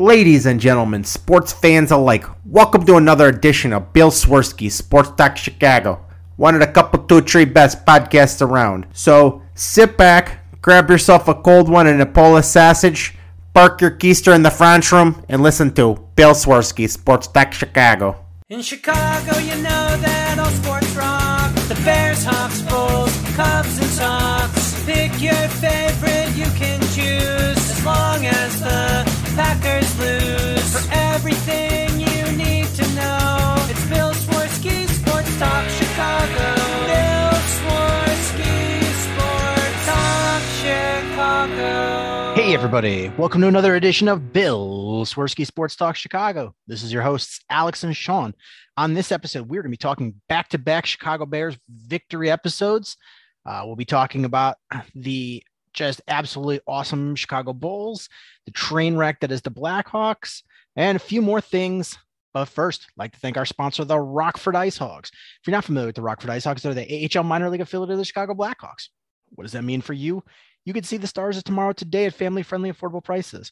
Ladies and gentlemen, sports fans alike, welcome to another edition of Bill Swerski Sports Talk Chicago, one of the couple, two, three best podcasts around. So sit back, grab yourself a cold one and a Polish sausage, park your keister in the French room, and listen to Bill Swerski Sports Talk Chicago. In Chicago, you know that all sports rock. The Bears, Hawks, Bulls, Cubs, and Sox. Pick your favorite, you can choose, as long as the Packers lose. For everything you need to know, it's Bill Swerski Sports Talk Chicago. Bill Swerski Sports Talk Chicago. Hey everybody, welcome to another edition of Bill Swerski Sports Talk Chicago. This is your hosts, Alex and Sean. On this episode, we're going to be talking back-to-back Chicago Bears victory episodes. We'll be talking about the just absolutely awesome Chicago Bulls, the train wreck that is the Blackhawks, and a few more things. But first, I'd like to thank our sponsor, the Rockford Ice Hogs. If you're not familiar with the Rockford Ice Hogs, they're the AHL minor league affiliate of the Chicago Blackhawks. What does that mean for you? You can see the Stars of tomorrow today at family-friendly, affordable prices.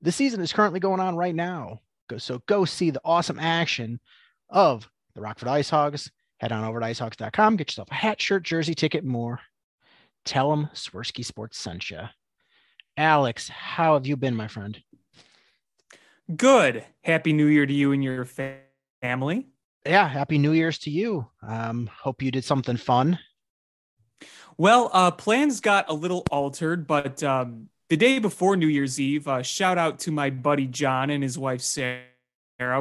The season is currently going on right now. So go see the awesome action of the Rockford Ice Hogs. Head on over to icehogs.com, get yourself a hat, shirt, jersey, ticket, and more. Tell them Swerski Sports sent you. Alex, how have you been, my friend? Good. Happy New Year to you and your family. Yeah, Happy New Year's to you. Hope you did something fun. Well, plans got a little altered, but the day before New Year's Eve, shout out to my buddy John and his wife Sarah.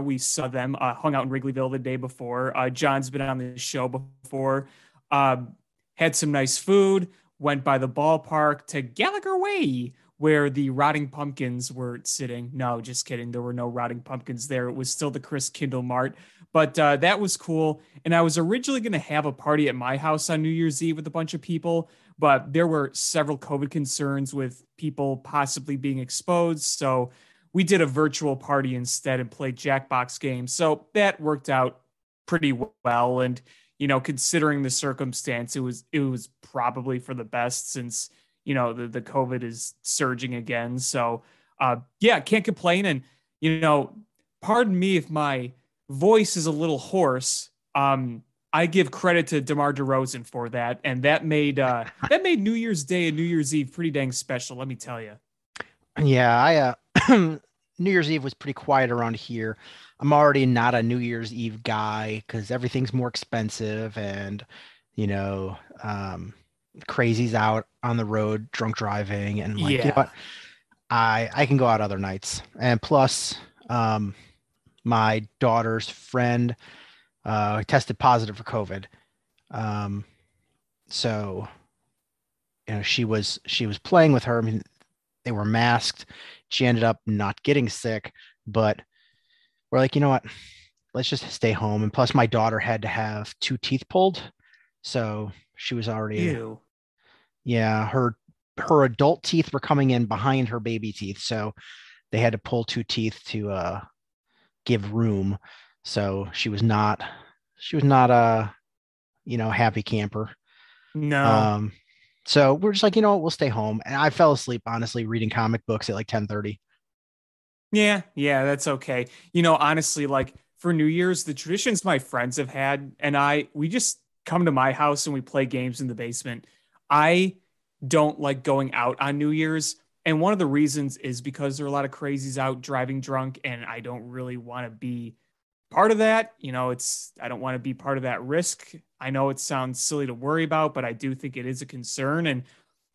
We saw them, hung out in Wrigleyville the day before. John's been on the show before. Had some nice food, went by the ballpark to Gallagher Way, where the rotting pumpkins were sitting. No, just kidding. There were no rotting pumpkins there. It was still the Chris Kindle Mart. But that was cool. And I was originally going to have a party at my house on New Year's Eve with a bunch of people, but there were several COVID concerns with people possibly being exposed. So we did a virtual party instead and played Jackbox games. So that worked out pretty well. And, you know, considering the circumstance, it was probably for the best since, you know, the COVID is surging again. So, yeah, can't complain. And, you know, pardon me if my voice is a little hoarse. I give credit to DeMar DeRozan for that. And that made New Year's Day and New Year's Eve pretty dang special. Let me tell you. Yeah, New Year's Eve was pretty quiet around here. I'm already not a New Year's Eve guy because everything's more expensive and, you know, crazy's out on the road, drunk driving. And like, yeah. You know what? I can go out other nights. And plus, my daughter's friend tested positive for COVID. So, you know, she was playing with her. I mean, they were masked. She ended up not getting sick, but we're like, you know what? Let's just stay home. And plus my daughter had to have 2 teeth pulled. So she was already, Ew. Yeah, her adult teeth were coming in behind her baby teeth. So they had to pull 2 teeth to give room. So she was not a, you know, happy camper. No. So we're just like, you know what, we'll stay home. And I fell asleep, honestly, reading comic books at like 10:30. Yeah, that's okay. You know, honestly, like for New Year's, the traditions my friends have had and we just come to my house and we play games in the basement. I don't like going out on New Year's. And one of the reasons is because there are a lot of crazies out driving drunk and I don't really want to be part of that. You know, I don't want to be part of that risk. I know it sounds silly to worry about, but I do think it is a concern. And,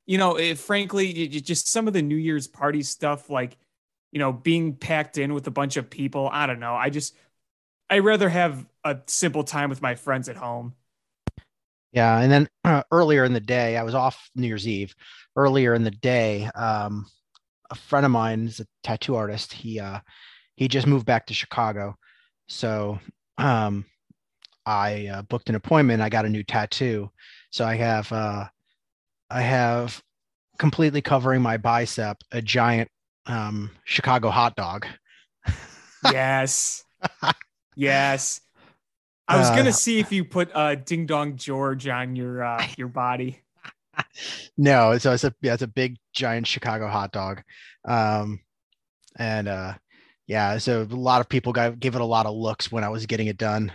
you know, frankly, just some of the New Year's party stuff, like, you know, being packed in with a bunch of people. I don't know. I'd rather have a simple time with my friends at home. Yeah. And then earlier in the day, I was off New Year's Eve. Earlier in the day, a friend of mine is a tattoo artist. He just moved back to Chicago. So I booked an appointment. I got a new tattoo. So I have completely covering my bicep a giant Chicago hot dog. Yes. Yes. I was going to see if you put Ding Dong George on your body. No, so it's a big giant Chicago hot dog. And yeah, so a lot of people give it a lot of looks when I was getting it done,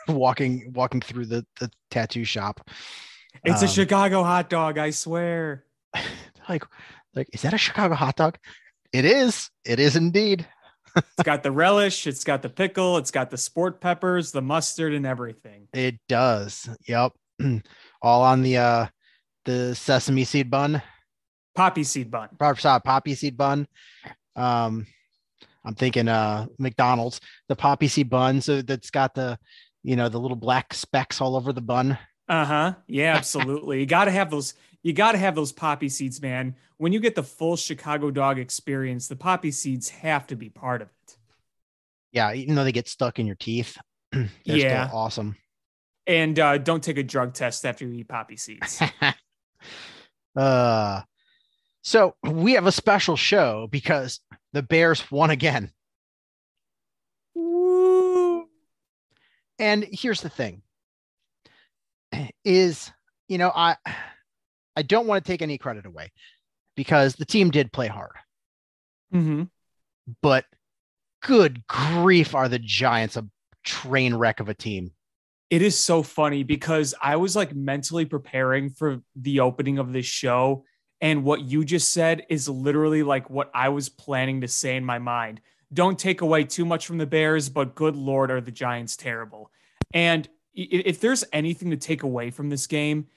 walking through the tattoo shop. It's a Chicago hot dog, I swear. Like, is that a Chicago hot dog? It is. It is indeed. It's got the relish, it's got the pickle, it's got the sport peppers, the mustard, and everything. It does. Yep. All on the sesame seed bun. Poppy seed bun. Poppy seed bun. I'm thinking McDonald's, the poppy seed bun. So that's got the little black specks all over the bun. Uh-huh. Yeah, absolutely. You gotta have those poppy seeds, man. When you get the full Chicago dog experience, the poppy seeds have to be part of it. Yeah, even though they get stuck in your teeth, they're still awesome. And don't take a drug test after you eat poppy seeds. So we have a special show because the Bears won again. Woo! And here's the thing is, I don't want to take any credit away because the team did play hard. Mm-hmm. But good grief, are the Giants a train wreck of a team? It is so funny because I was like mentally preparing for the opening of this show. And what you just said is literally like what I was planning to say in my mind. Don't take away too much from the Bears, but good Lord, are the Giants terrible. And if there's anything to take away from this game,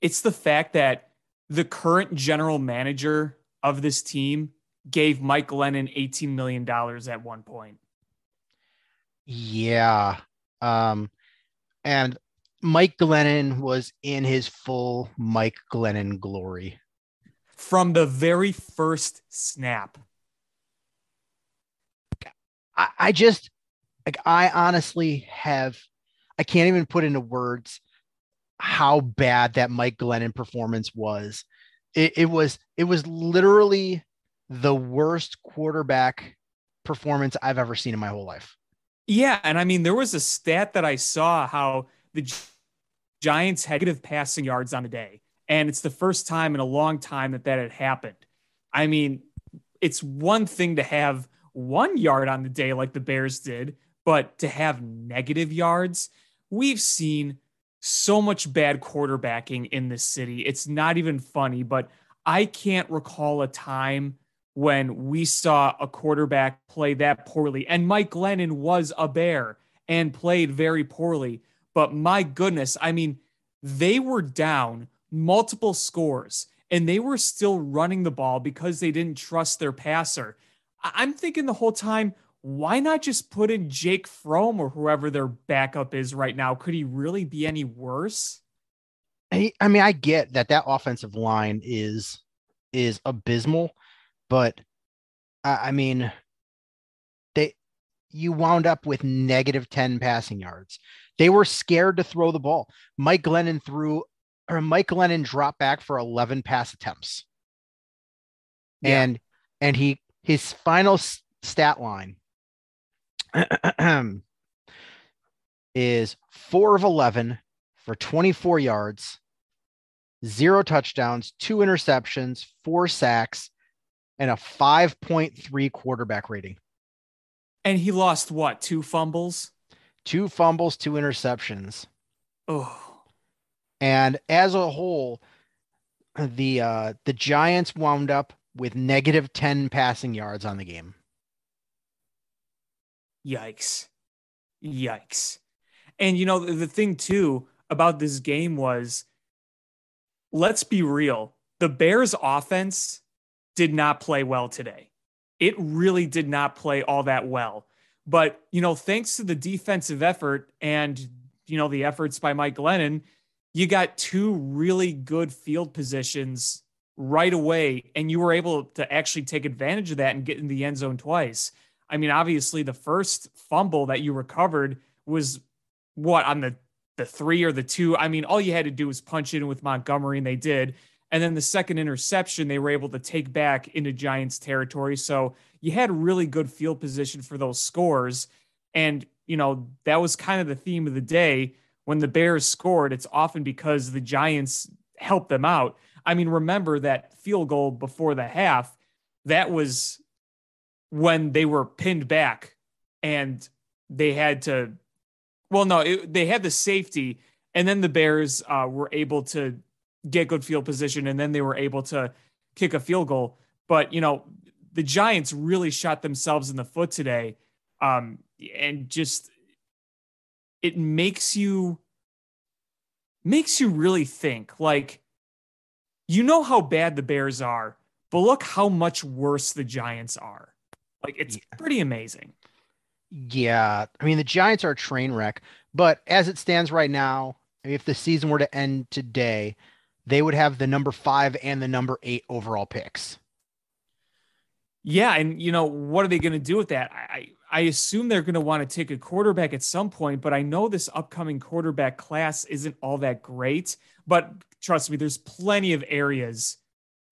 it's the fact that the current general manager of this team gave Mike Glennon $18 million at one point. Yeah. And Mike Glennon was in his full Mike Glennon glory. From the very first snap. I honestly I can't even put into words how bad that Mike Glennon performance was. It was literally the worst quarterback performance I've ever seen in my whole life. Yeah, and I mean, there was a stat that I saw how the Giants had negative passing yards on a day. And it's the first time in a long time that had happened. I mean, it's one thing to have 1 yard on the day like the Bears did, but to have negative yards, we've seen so much bad quarterbacking in this city. It's not even funny, but I can't recall a time when we saw a quarterback play that poorly. And Mike Glennon was a Bear and played very poorly. But my goodness, I mean, they were down multiple scores and they were still running the ball because they didn't trust their passer. I'm thinking the whole time, why not just put in Jake Fromm or whoever their backup is right now? Could he really be any worse? I mean, I get that offensive line is abysmal, but I mean, you wound up with negative 10 passing yards. They were scared to throw the ball. Mike Glennon dropped back for 11 pass attempts. Yeah. And his final stat line is 4 of 11 for 24 yards, 0 touchdowns, 2 interceptions, 4 sacks, and a 5.3 quarterback rating. And he lost what? 2 fumbles? 2 fumbles, 2 interceptions. Oh. And as a whole, the Giants wound up with negative 10 passing yards on the game. Yikes. And the thing too about this game was, let's be real, the Bears offense did not play well today. It really did not play all that well. But, thanks to the defensive effort and, the efforts by Mike Glennon, you got 2 really good field positions right away, and you were able to actually take advantage of that and get in the end zone twice. I mean, obviously, the first fumble that you recovered was on the 3 or the 2. I mean, all you had to do was punch it in with Montgomery, and they did. And then the second interception, they were able to take back into Giants territory. So you had really good field position for those scores. And, that was kind of the theme of the day. When the Bears scored, it's often because the Giants helped them out. I mean, remember that field goal before the half, that was when they were pinned back and they had to, they had the safety, and then the Bears were able to get good field position, and then they were able to kick a field goal. But, the Giants really shot themselves in the foot today. And just, it makes you really think, like, how bad the Bears are, but look how much worse the Giants are. Like, it's pretty amazing. Yeah. I mean, the Giants are a train wreck, but as it stands right now, if the season were to end today, they would have the number 5 and the number 8 overall picks. Yeah. And, what are they going to do with that? I assume they're going to want to take a quarterback at some point, but I know this upcoming quarterback class isn't all that great. But trust me, there's plenty of areas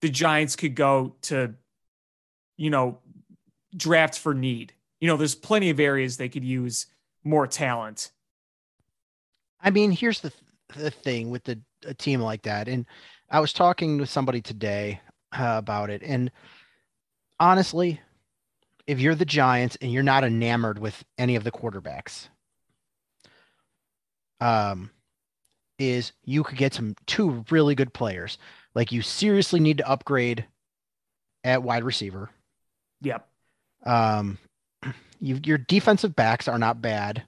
the Giants could go to, draft for need. There's plenty of areas they could use more talent. I mean, here's the thing with a team like that. And I was talking with somebody today about it. And honestly, if you're the Giants and you're not enamored with any of the quarterbacks, is you could get 2 really good players. Like, you seriously need to upgrade at wide receiver. Yep. Your defensive backs are not bad.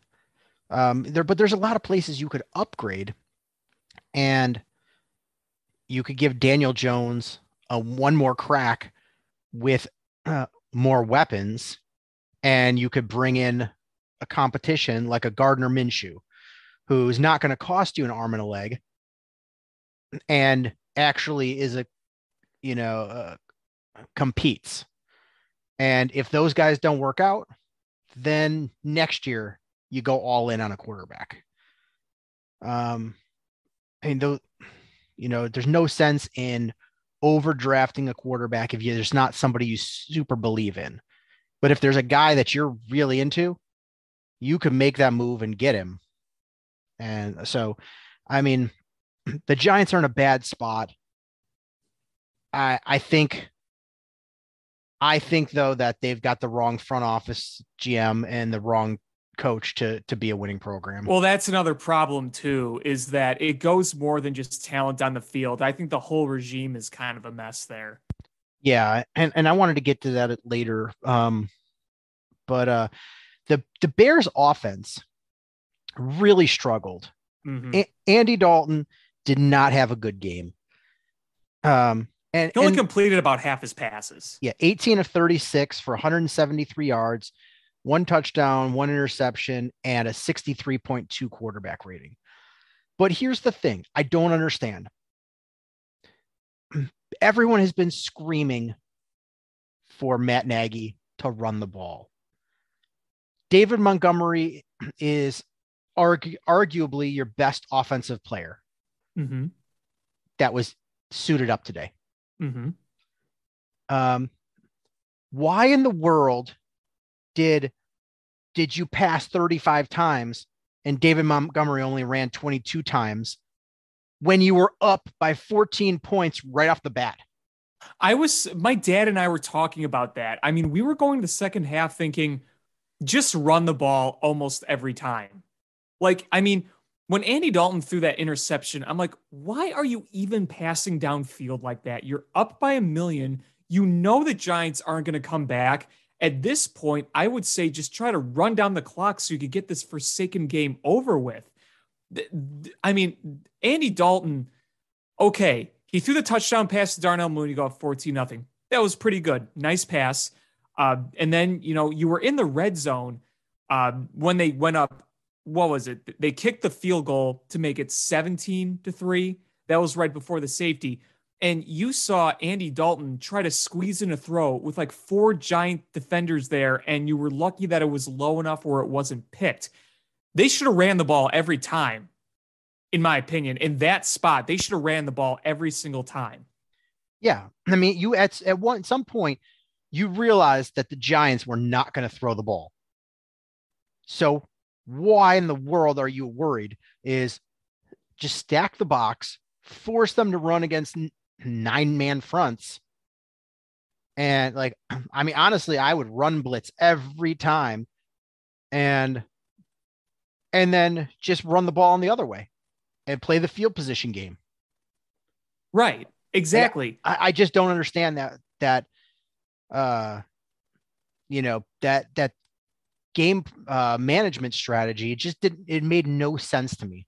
But there's a lot of places you could upgrade, and you could give Daniel Jones one more crack with more weapons, and you could bring in a competition like a Gardner Minshew, who's not going to cost you an arm and a leg, and actually is competes. And if those guys don't work out, then next year you go all in on a quarterback. There's no sense in overdrafting a quarterback if there's not somebody you super believe in. But if there's a guy that you're really into, you can make that move and get him. And so, I mean, the Giants are in a bad spot. I think though that they've got the wrong front office GM and the wrong coach to be a winning program. Well, that's another problem too, is that it goes more than just talent on the field. I think the whole regime is kind of a mess there. Yeah, and I wanted to get to that later. But the Bears offense really struggled. Mm-hmm. Andy Dalton did not have a good game. And he only completed about half his passes. Yeah, 18 of 36 for 173 yards, 1 touchdown, 1 interception, and a 63.2 quarterback rating. But here's the thing I don't understand. Everyone has been screaming for Matt Nagy to run the ball. David Montgomery is arguably your best offensive player. Mm-hmm. That was suited up today. Mm-hmm. Why in the world did you pass 35 times and David Montgomery only ran 22 times when you were up by 14 points right off the bat? My dad and I were talking about that. I mean, we were going the second half thinking, just run the ball almost every time. Like, I mean, when Andy Dalton threw that interception, I'm like, why are you even passing downfield like that? You're up by 1 million. You know the Giants aren't going to come back. At this point, I would say just try to run down the clock so you could get this forsaken game over with. I mean, Andy Dalton, okay, he threw the touchdown pass to Darnell Mooney, go up 14-0. That was pretty good. Nice pass. And then, you were in the red zone when they went up. What was it? They kicked the field goal to make it 17-3. That was right before the safety. And you saw Andy Dalton try to squeeze in a throw with like 4 giant defenders there, and you were lucky that it was low enough where it wasn't picked. They should have ran the ball every time, in my opinion. In that spot, they should have ran the ball every single time. Yeah. I mean, you at some point, you realized that the Giants were not going to throw the ball. So why in the world are you worried? Is just stack the box, force them to run against 9-man fronts, And like, I mean, honestly, I would run blitz every time and then just run the ball on the other way and play the field position game. Right. Like, Exactly. I just don't understand that uh that game management strategy. It just didn't. It made no sense to me.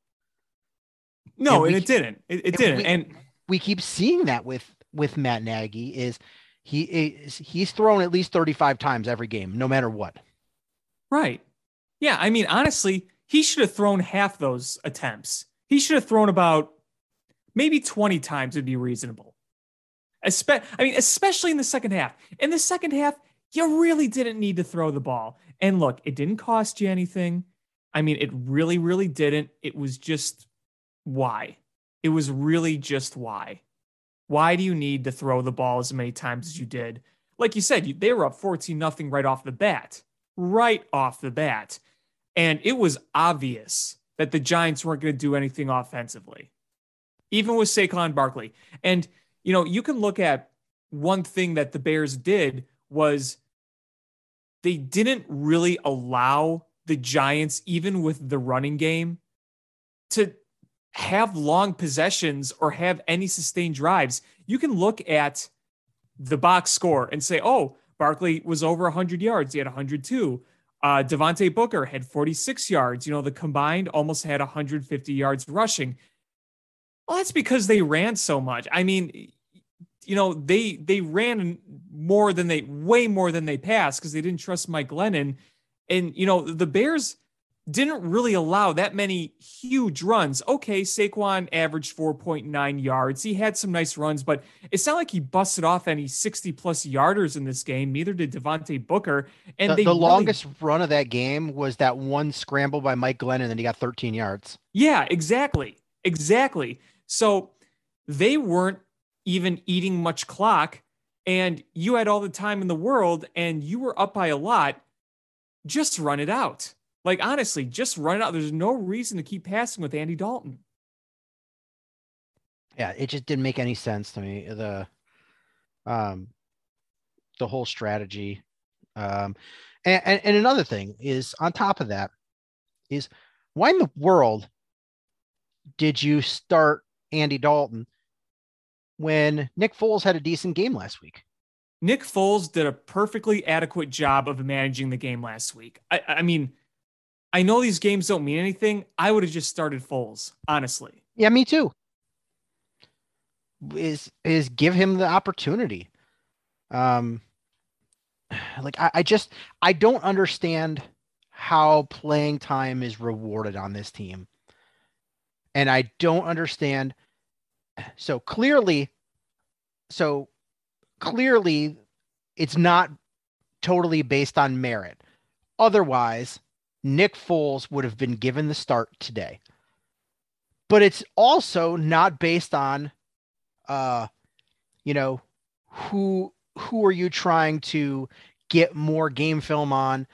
No, and it didn't. It didn't. And we keep seeing that with Matt Nagy is he's thrown at least 35 times every game, no matter what. right. Yeah. I mean, honestly, he should have thrown half those attempts. He should have thrown about maybe 20 times would be reasonable. Especially in the second half. In the second half, you really didn't need to throw the ball. And look, it didn't cost you anything. I mean, it really, really didn't. It was just why. It was really just why. Why do you need to throw the ball as many times as you did? Like you said, they were up 14-0 right off the bat. Right off the bat. And it was obvious that the Giants weren't going to do anything offensively, even with Saquon Barkley. And, you can look at one thing that the Bears did was they didn't really allow the Giants, even with the running game, to have long possessions or have any sustained drives. You can look at the box score and say, oh, Barkley was over 100 yards. He had 102. Devontae Booker had 46 yards. The combined almost had 150 yards rushing. Well, that's because they ran so much. I mean, they ran way more than they passed because they didn't trust Mike Glennon. And, the Bears didn't really allow that many huge runs. Okay, Saquon averaged 4.9 yards. He had some nice runs, but it's not like he busted off any 60-plus yarders in this game. Neither did Devontae Booker. And the longest run of that game was that one scramble by Mike Glennon, and then he got 13 yards. Yeah, exactly. Exactly. So they weren't even eating much clock, and you had all the time in the world, and you were up by a lot. Just run it out. Like, honestly, just run it out. There's no reason to keep passing with Andy Dalton. Yeah, it just didn't make any sense to me. The whole strategy. And another thing is, on top of that, is why in the world did you start Andy Dalton when Nick Foles had a decent game last week? Nick Foles did a perfectly adequate job of managing the game last week. I mean, I know these games don't mean anything. I would have just started Foles, honestly. Yeah, me too. Is give him the opportunity. Like I don't understand how playing time is rewarded on this team. And I don't understand. So clearly it's not totally based on merit. Otherwise, Nick Foles would have been given the start today. But it's also not based on, who are you trying to get more game film on,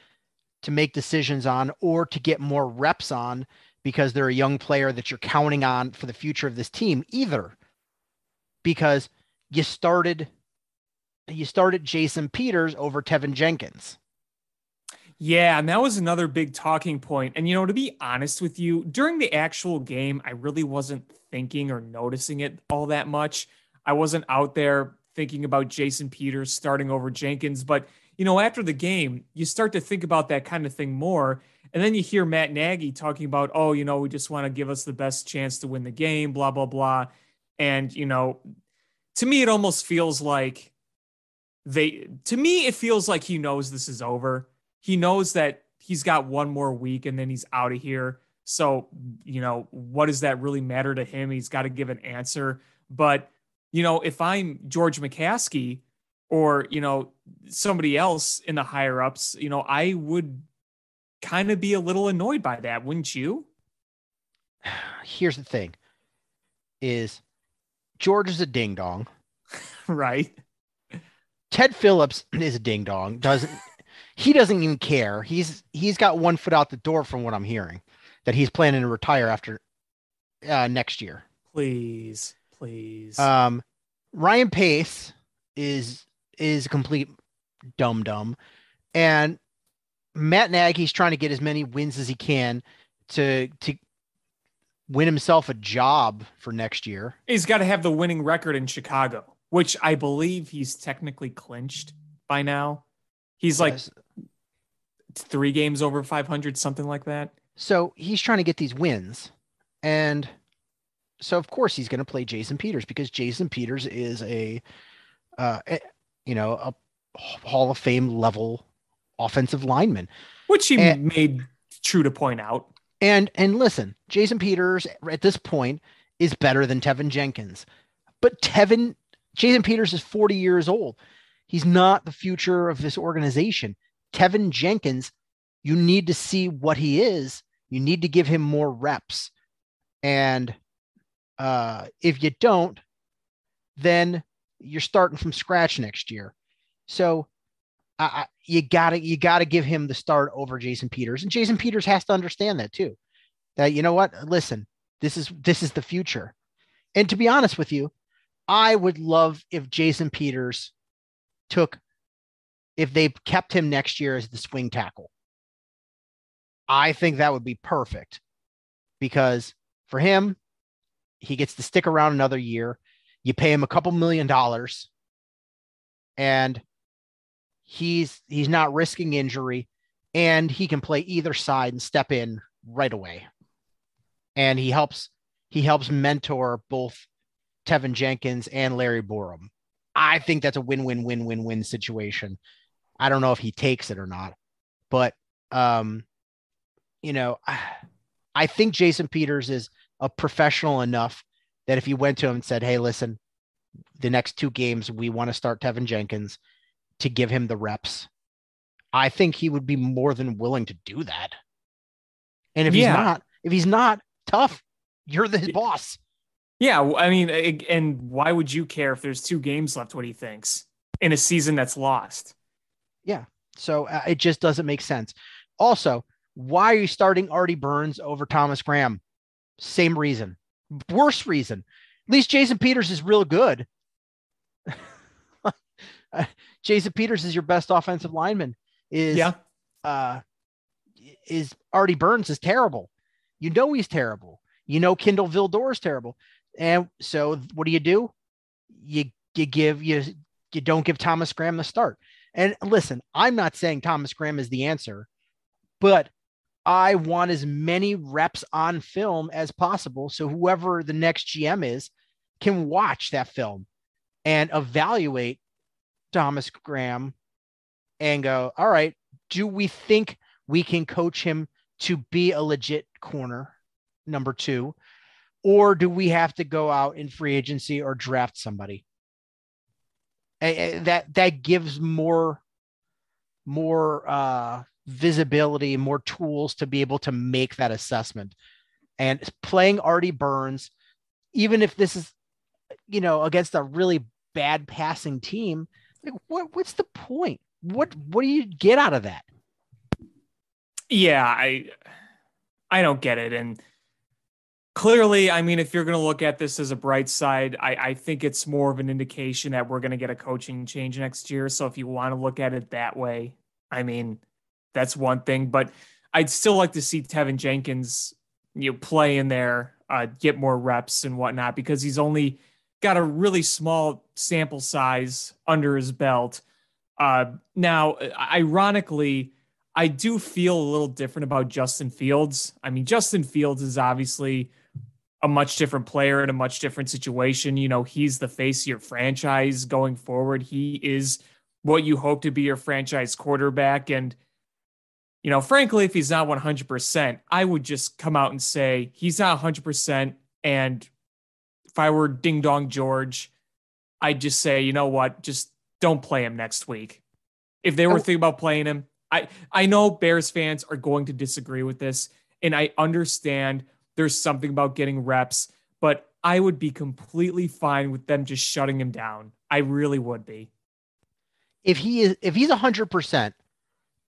to make decisions on, or to get more reps on because they're a young player that you're counting on for the future of this team either. Because you started Jason Peters over Tevin Jenkins. Yeah, and that was another big talking point. And, to be honest with you, during the actual game, I really wasn't thinking or noticing it all that much. I wasn't out there thinking about Jason Peters starting over Jenkins. But, after the game, you start to think about that kind of thing more. And then you hear Matt Nagy talking about, oh, we just want to give us the best chance to win the game, blah, blah, blah. And, to me, it almost feels like it feels like he knows this is over. He knows that he's got one more week and then he's out of here. So, what does that really matter to him? He's got to give an answer. But, if I'm George McCaskey or, somebody else in the higher ups, I would kind of be a little annoyed by that, wouldn't you? Here's the thing is George is a ding dong. Right. Ted Phillips is a ding dong. He doesn't even care. He's got one foot out the door from what I'm hearing, that he's planning to retire after next year. Please. Ryan Pace is is a complete dum-dum. And Matt Nagy's trying to get as many wins as he can to win himself a job for next year. He's got to have the winning record in Chicago, which I believe he's technically clinched by now. He's like 3 games over 500, something like that. So he's trying to get these wins. And so, of course, he's going to play Jason Peters because Jason Peters is a Hall of Fame level offensive lineman. Which he made true to point out. And listen, Jason Peters at this point is better than Tevin Jenkins. But Jason Peters is 40 years old. He's not the future of this organization. Tevin Jenkins, you need to see what he is. You need to give him more reps. And if you don't, then you're starting from scratch next year. So you gotta give him the start over Jason Peters, and Jason Peters has to understand that too. That, you know what? Listen, this is the future. And to be honest with you, I would love if Jason Peters if they kept him next year as the swing tackle. I think that would be perfect because for him, he gets to stick around another year. You pay him a couple $1 million and he's not risking injury, and he can play either side and step in right away. And he helps mentor both Tevin Jenkins and Larry Borum. I think that's a win-win-win-win-win situation. I don't know if he takes it or not, but I think Jason Peters is a professional enough that if you went to him and said, "Hey, listen, the next 2 games, we want to start Tevin Jenkins," to give him the reps, I think he would be more than willing to do that. And if he's not tough, you're the boss. Yeah. I mean, and why would you care if there's 2 games left, what he thinks in a season that's lost? Yeah. So it just doesn't make sense. Also, why are you starting Artie Burns over Thomas Graham? Same reason, worse reason. At least Jason Peters is real good. Jason Peters is your best offensive lineman. Artie Burns is terrible. You know he's terrible. You know Kendall Vildor is terrible. And so what do? You don't give Thomas Graham the start. And listen, I'm not saying Thomas Graham is the answer, but I want as many reps on film as possible so whoever the next GM is can watch that film and evaluate Thomas Graham and go, all right, do we think we can coach him to be a legit corner, number 2, or do we have to go out in free agency or draft somebody? That gives more visibility, more tools to be able to make that assessment. And playing Artie Burns, even if this is, against a really bad passing team, like what's the point? What do you get out of that? Yeah, I don't get it. And clearly, I mean, if you're going to look at this as a bright side, I think it's more of an indication that we're going to get a coaching change next year. So if you want to look at it that way, I mean, that's one thing. But I'd still like to see Tevin Jenkins, play in there, get more reps and whatnot, because he's only got a really small sample size under his belt. Now, ironically, I do feel a little different about Justin Fields. I mean, Justin Fields is obviously a much different player in a much different situation. He's the face of your franchise going forward. He is what you hope to be your franchise quarterback. And, frankly, if he's not 100%, I would just come out and say he's not 100%. And if I were Ding Dong George, I'd just say, you know what, just don't play him next week. If they were thinking about playing him, I know Bears fans are going to disagree with this, and I understand there's something about getting reps, but I would be completely fine with them just shutting him down. I really would be. If he's 100%,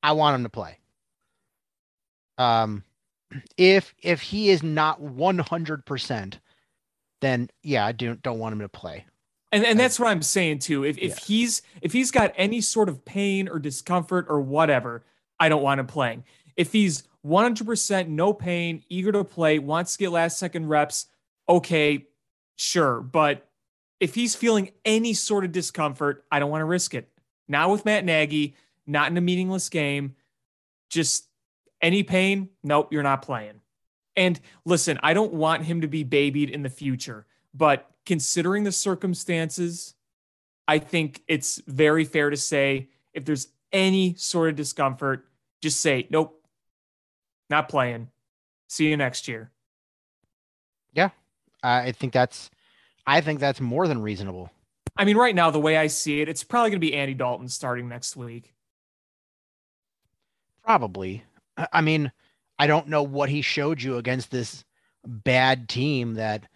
I want him to play. If he is not 100%, then yeah, I don't want him to play. And that's what I'm saying too. If he's got any sort of pain or discomfort or whatever, I don't want him playing. If he's 100% no pain, eager to play, wants to get last second reps, okay, sure. But if he's feeling any sort of discomfort, I don't want to risk it. Not with Matt Nagy, not in a meaningless game. Just any pain, nope, you're not playing. And listen, I don't want him to be babied in the future, but considering the circumstances, I think it's very fair to say if there's any sort of discomfort, just say, nope, not playing. See you next year. Yeah, I think that's more than reasonable. I mean, right now, the way I see it, it's probably going to be Andy Dalton starting next week. Probably. I mean, I don't know what he showed you against this bad team that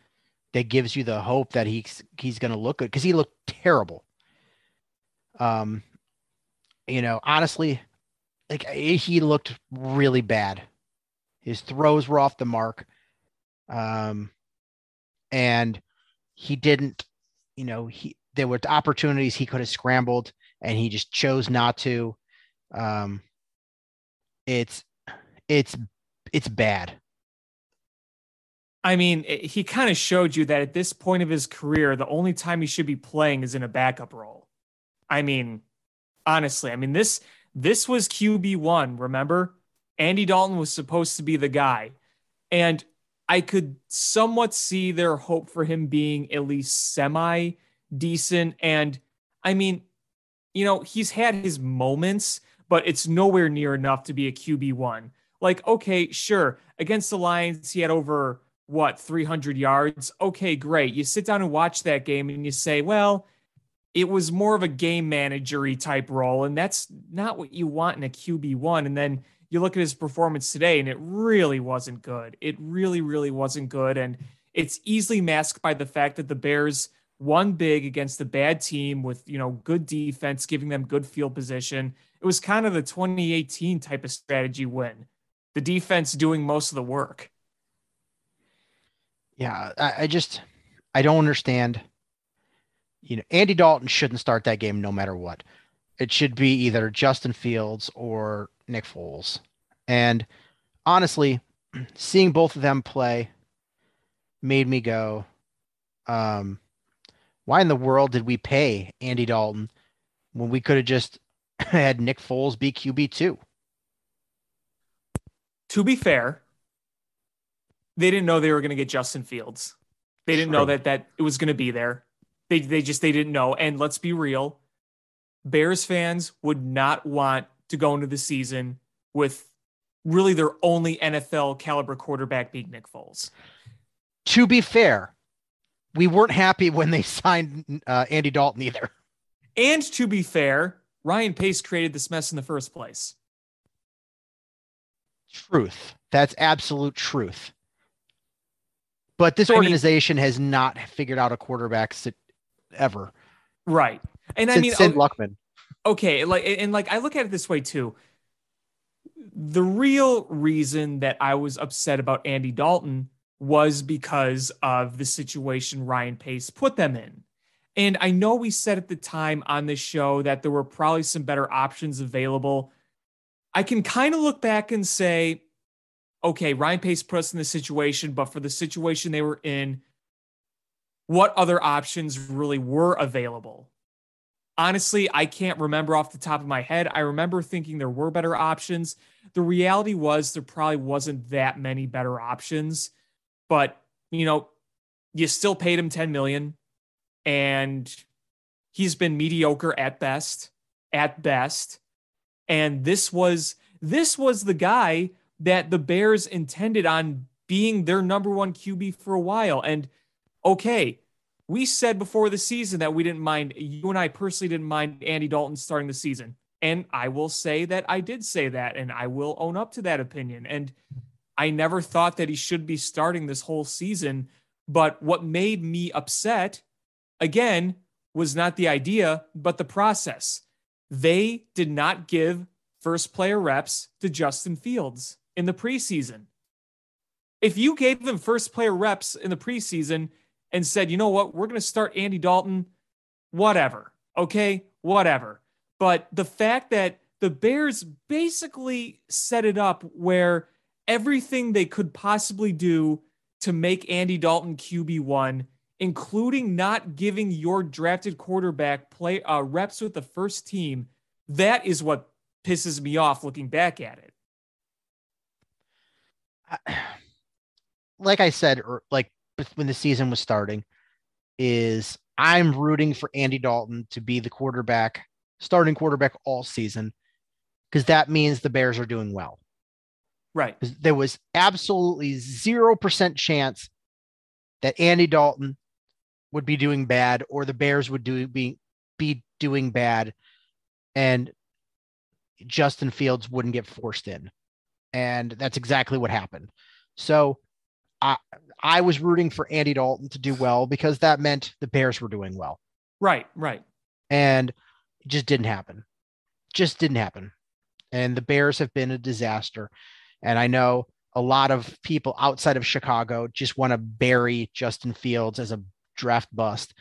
gives you the hope that he's going to look good, because he looked terrible. Honestly, like he looked really bad. His throws were off the mark. And he didn't, there were opportunities he could have scrambled and he just chose not to. It's bad. I mean, he kind of showed you that at this point of his career, the only time he should be playing is in a backup role. I mean, honestly, this was QB1, remember? Andy Dalton was supposed to be the guy. And I could somewhat see their hope for him being at least semi-decent. And I mean, he's had his moments, but it's nowhere near enough to be a QB1. Like, okay, sure. Against the Lions, he had over, 300 yards? Okay, great. You sit down and watch that game and you say, well, it was more of a game manager-y type role, and that's not what you want in a QB1. And then you look at his performance today, and it really wasn't good. It really, really wasn't good. And it's easily masked by the fact that the Bears won big against a bad team with, good defense, giving them good field position. It was kind of the 2018 type of strategy win. The defense doing most of the work. Yeah, I don't understand. Andy Dalton shouldn't start that game no matter what. It should be either Justin Fields or Nick Foles. And honestly, seeing both of them play made me go, why in the world did we pay Andy Dalton when we could have just had Nick Foles be QB2? To be fair, they didn't know they were going to get Justin Fields. They didn't know that it was going to be there. They didn't know. And let's be real, Bears fans would not want to go into the season with really their only NFL caliber quarterback being Nick Foles. To be fair, we weren't happy when they signed Andy Dalton either. And to be fair, Ryan Pace created this mess in the first place. Truth. That's absolute truth. But this organization has not figured out a quarterback ever. Right. And since Sid Luckman. Okay. I look at it this way too. The real reason that I was upset about Andy Dalton was because of the situation Ryan Pace put them in. And I know we said at the time on this show that there were probably some better options available. I can kind of look back and say, okay, Ryan Pace put us in this situation, but for the situation they were in, what other options really were available? Honestly, I can't remember off the top of my head. I remember thinking there were better options. The reality was there probably wasn't that many better options, but you still paid him $10 million and he's been mediocre at best. And this was the guy that the Bears intended on being their number one QB for a while. And okay, we said before the season that we didn't mind, you and I personally didn't mind Andy Dalton starting the season. And I will say that I did say that, and I will own up to that opinion. And I never thought that he should be starting this whole season. But what made me upset, again, was not the idea, but the process. They did not give first player reps to Justin Fields in the preseason. If you gave him first player reps in the preseason and said, you know what, we're going to start Andy Dalton whatever. Okay, whatever. But the fact that the Bears basically set it up where everything they could possibly do to make Andy Dalton QB1, including not giving your drafted quarterback play reps with the first team, that is what pisses me off looking back at it. Like I said, like when the season was starting, is I'm rooting for Andy Dalton to be the starting quarterback all season, because that means the Bears are doing well. Right. There was absolutely 0% chance that Andy Dalton would be doing bad or the Bears would be doing bad and Justin Fields wouldn't get forced in. And that's exactly what happened. So I was rooting for Andy Dalton to do well because that meant the Bears were doing well. Right. And it just didn't happen. And the Bears have been a disaster. And I know a lot of people outside of Chicago just want to bury Justin Fields as a draft bust.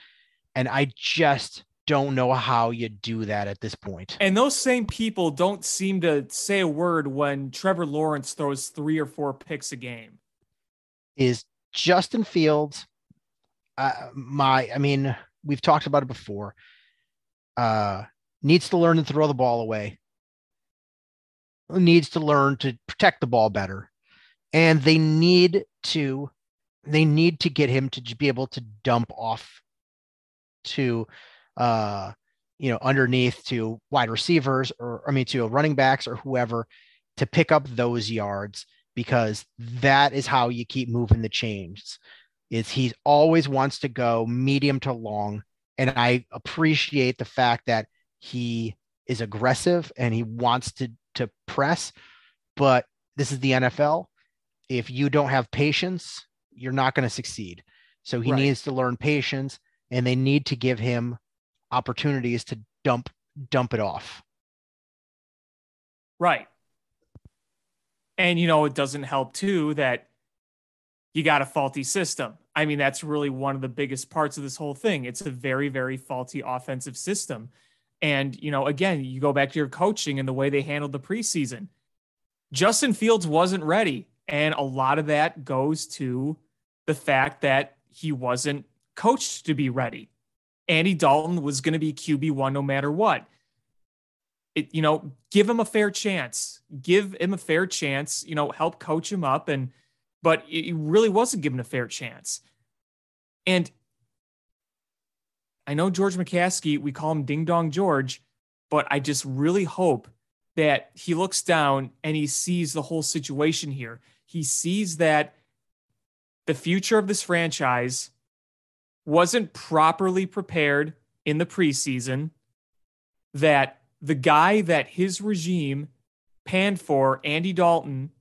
And I just don't know how you do that at this point. And those same people don't seem to say a word when Trevor Lawrence throws 3 or 4 picks a game. Is Justin Fields, we've talked about it before, needs to learn to throw the ball away, needs to learn to protect the ball better. And they need to get him to be able to dump off to, underneath to wide receivers to running backs or whoever to pick up those yards, because that is how you keep moving the chains. Is he always wants to go medium to long. And I appreciate the fact that he is aggressive and he wants to press, but this is the NFL. If you don't have patience, you're not going to succeed. So he needs to learn patience, and they need to give him opportunities to dump it off. Right. And, it doesn't help too that you got a faulty system. I mean, that's really one of the biggest parts of this whole thing. It's a very, very faulty offensive system. And, again, you go back to your coaching and the way they handled the preseason. Justin Fields wasn't ready. And a lot of that goes to the fact that he wasn't coached to be ready. Andy Dalton was going to be QB1 no matter what. Give him a fair chance. Help coach him up. But he really wasn't given a fair chance. And I know George McCaskey, we call him Ding Dong George, but I just really hope that he looks down and he sees the whole situation here. He sees that the future of this franchise wasn't properly prepared in the preseason, that the guy that his regime panned for, Andy Dalton,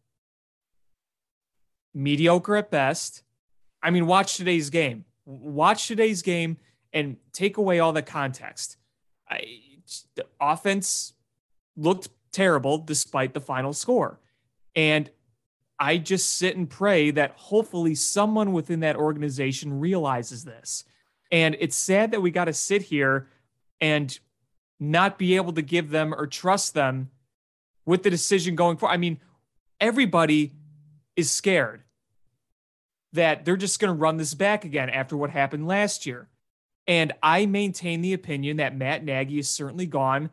mediocre at best. I mean, watch today's game and take away all the context. The offense looked terrible despite the final score. And I just sit and pray that hopefully someone within that organization realizes this. And it's sad that we got to sit here and not be able to give them or trust them with the decision going forward. I mean, everybody is scared that they're just going to run this back again after what happened last year. And I maintain the opinion that Matt Nagy is certainly gone.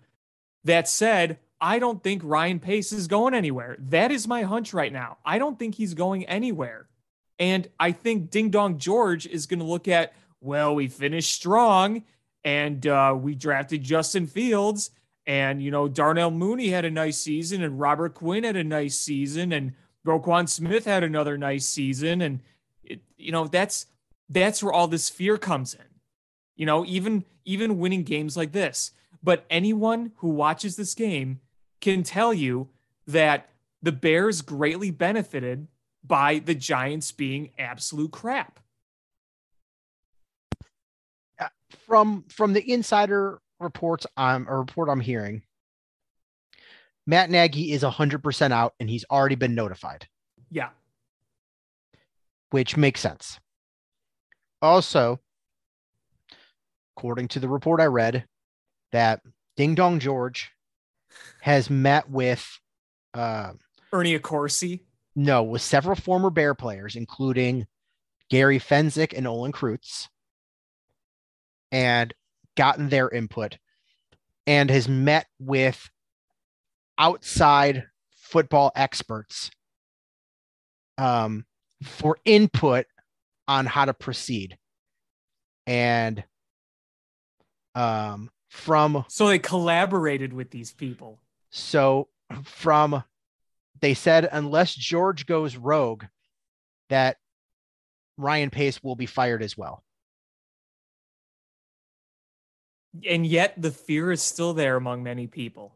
That said, I don't think Ryan Pace is going anywhere. That is my hunch right now. I don't think he's going anywhere. And I think Ding Dong George is going to look at, well, we finished strong and we drafted Justin Fields and, Darnell Mooney had a nice season and Robert Quinn had a nice season and Roquan Smith had another nice season. And, that's where all this fear comes in, even winning games like this. But anyone who watches this game can tell you that the Bears greatly benefited by the Giants being absolute crap. From the insider reports I'm hearing, Matt Nagy is 100% out and he's already been notified. Yeah. Which makes sense. Also, according to the report I read, that Ding Dong George has met with Ernie Accorsi. No, with several former Bear players, including Gary Fenzik and Olin Kreutz, and gotten their input, and has met with outside football experts for input on how to proceed. And so they collaborated with these people. They said, unless George goes rogue, that Ryan Pace will be fired as well. And yet the fear is still there among many people.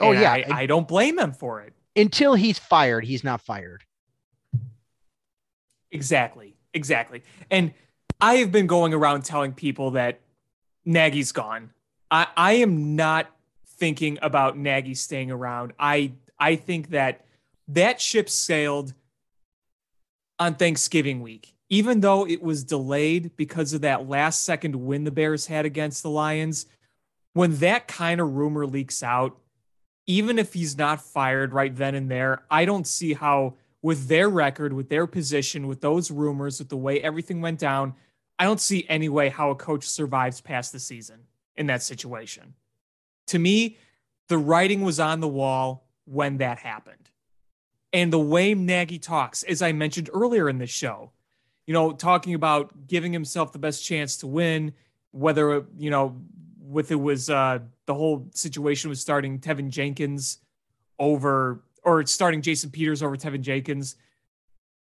Oh, and yeah. I don't blame them for it. Until he's fired, he's not fired. Exactly. And I have been going around telling people that Nagy's gone. I am not thinking about Nagy staying around. I think that ship sailed on Thanksgiving week, even though it was delayed because of that last second win the Bears had against the Lions. When that kind of rumor leaks out, even if he's not fired right then and there, I don't see how, with their record, with their position, with those rumors, with the way everything went down, I don't see any way how a coach survives past the season in that situation. To me, the writing was on the wall when that happened. And the way Nagy talks, as I mentioned earlier in this show, talking about giving himself the best chance to win, whether, with it was the whole situation was starting Tevin Jenkins or starting Jason Peters over Tevin Jenkins.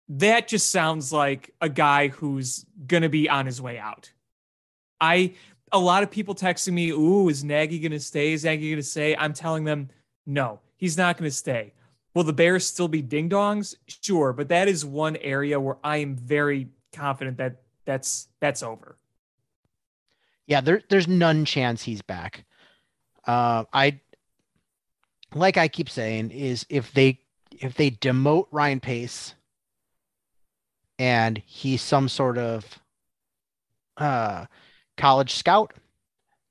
That just sounds like a guy who's going to be on his way out. A lot of people texting me, ooh, is Nagy going to stay? Is Nagy going to stay? I'm telling them, no, he's not going to stay. Will the Bears still be ding-dongs? Sure, but that is one area where I am very confident that that's over. Yeah, there's none chance he's back. I keep saying is if they demote Ryan Pace and he's some sort of college scout,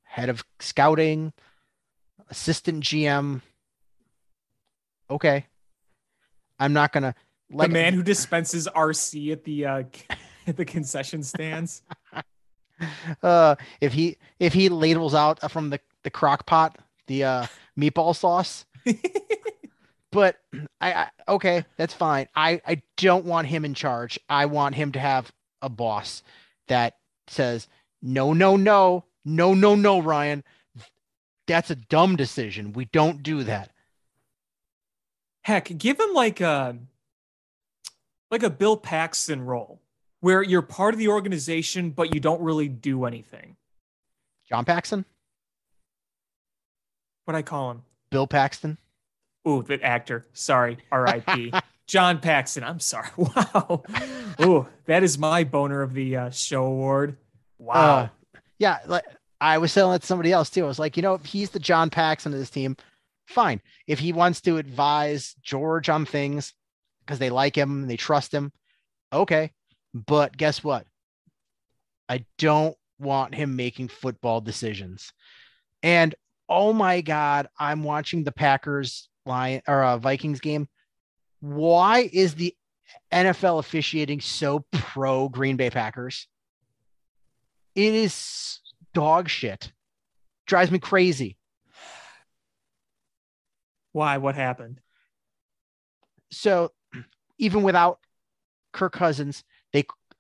head of scouting, assistant GM, okay. I'm not gonna the man who dispenses RC at the concession stands. If he ladles out from the crock pot the meatball sauce. But okay, that's fine. I don't want him in charge. I want him to have a boss that says no, Ryan. That's a dumb decision. We don't do that. Heck, give him like a Bill Paxton role where you're part of the organization, but you don't really do anything. John Paxton? What'd I call him? Bill Paxton? Ooh, the actor. Sorry. R.I.P. John Paxton. I'm sorry. Wow. Ooh, that is my boner of the show award. Wow. Yeah, like I was telling it to somebody else too. I was like, if he's the John Paxton of this team, fine. If he wants to advise George on things because they like him and they trust him, okay. But guess what? I don't want him making football decisions. And oh my God, I'm watching the Packers Vikings game. Why is the NFL officiating so pro Green Bay Packers? It is dog shit. Drives me crazy. Why? What happened? So even without Kirk Cousins,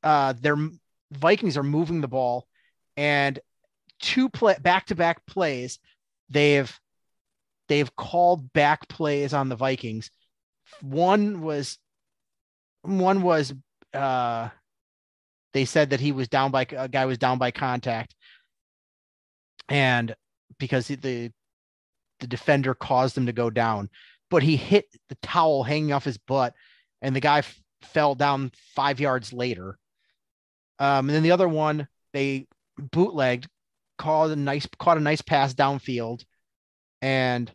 their Vikings are moving the ball, and back-to-back plays, they've called back plays on the Vikings. One was they said that a guy was down by contact, and because the defender caused him to go down, but he hit the towel hanging off his butt, and the guy fell down 5 yards later. And then the other one, they bootlegged, caught a nice pass downfield, and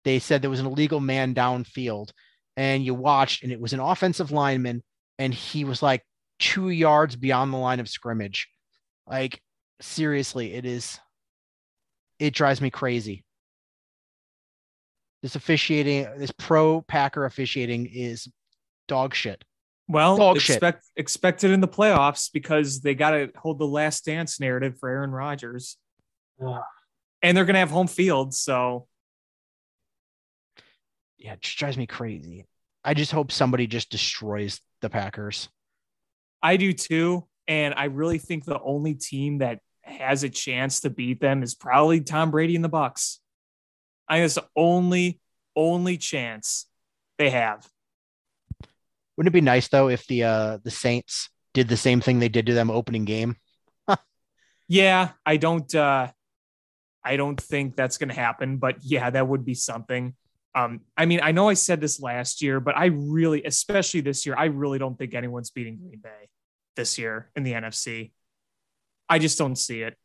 they said there was an illegal man downfield. And you watched, and it was an offensive lineman, and he was like 2 yards beyond the line of scrimmage. Like, seriously, it drives me crazy. This officiating, this pro Packer officiating is dog shit. Well, Dog shit. expect it in the playoffs because they got to hold the last dance narrative for Aaron Rodgers. Ugh. And they're going to have home field. So, yeah, it just drives me crazy. I just hope somebody just destroys the Packers. I do too. And I really think the only team that has a chance to beat them is probably Tom Brady and the Bucs. I think it's the only chance they have. Wouldn't it be nice though if the Saints did the same thing they did to them opening game? Yeah, I don't think that's going to happen, but yeah, that would be something. I mean, I know I said this last year, but I really, especially this year, I really don't think anyone's beating Green Bay this year in the NFC. I just don't see it.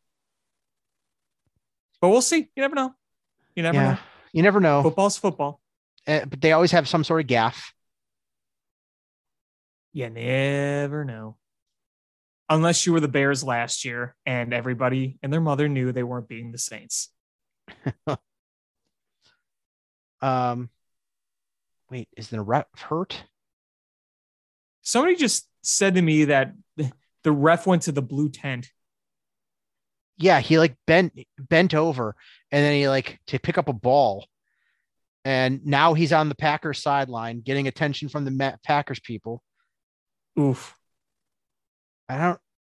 But we'll see. You never know. You never know. You never know. Football's football. But they always have some sort of gaffe. You never know. Unless you were the Bears last year and everybody and their mother knew they weren't beating the Saints. Wait, is the ref hurt? Somebody just said to me that the ref went to the blue tent. Yeah, he like bent over and then he like to pick up a ball. And now he's on the Packers sideline getting attention from the Packers people. Oof.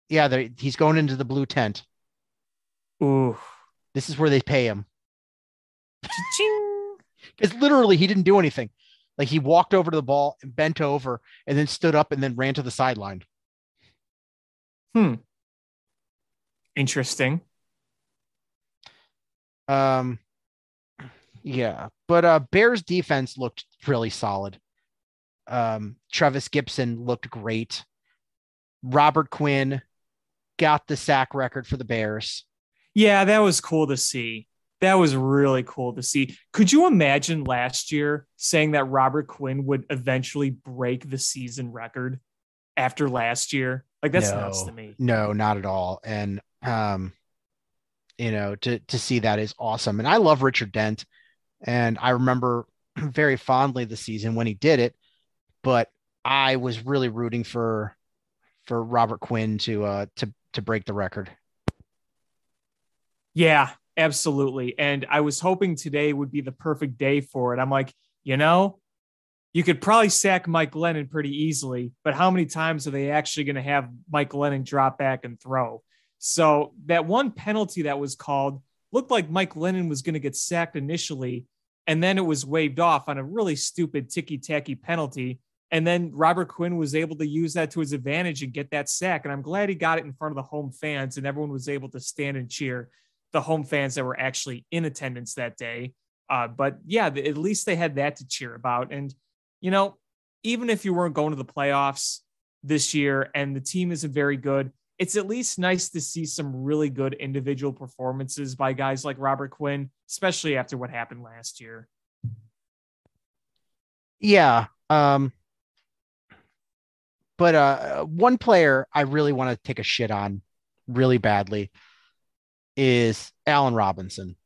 He's going into the blue tent. Oof. This is where they pay him. Because literally he didn't do anything. Like he walked over to the ball and bent over and then stood up and then ran to the sideline. Interesting. Yeah, but Bears defense looked really solid. Travis Gibson looked great. Robert Quinn got the sack record for the Bears. Yeah, that was cool to see. That was really cool to see. Could you imagine last year saying that Robert Quinn would eventually break the season record after last year? Like that's nuts to me. No, not at all. And to see that is awesome. And I love Richard Dent. And I remember very fondly the season when he did it, but I was really rooting for Robert Quinn to break the record. Yeah, absolutely. And I was hoping today would be the perfect day for it. I'm like, you could probably sack Mike Glennon pretty easily, but how many times are they actually going to have Mike Glennon drop back and throw? So that one penalty that was called looked like Mike Glennon was going to get sacked initially, and then it was waved off on a really stupid ticky-tacky penalty. And then Robert Quinn was able to use that to his advantage and get that sack. And I'm glad he got it in front of the home fans and everyone was able to stand and cheer the home fans that were actually in attendance that day. But yeah, at least they had that to cheer about. And, even if you weren't going to the playoffs this year and the team isn't very good, it's at least nice to see some really good individual performances by guys like Robert Quinn, especially after what happened last year. Yeah. But one player I really want to take a shit on really badly is Allen Robinson.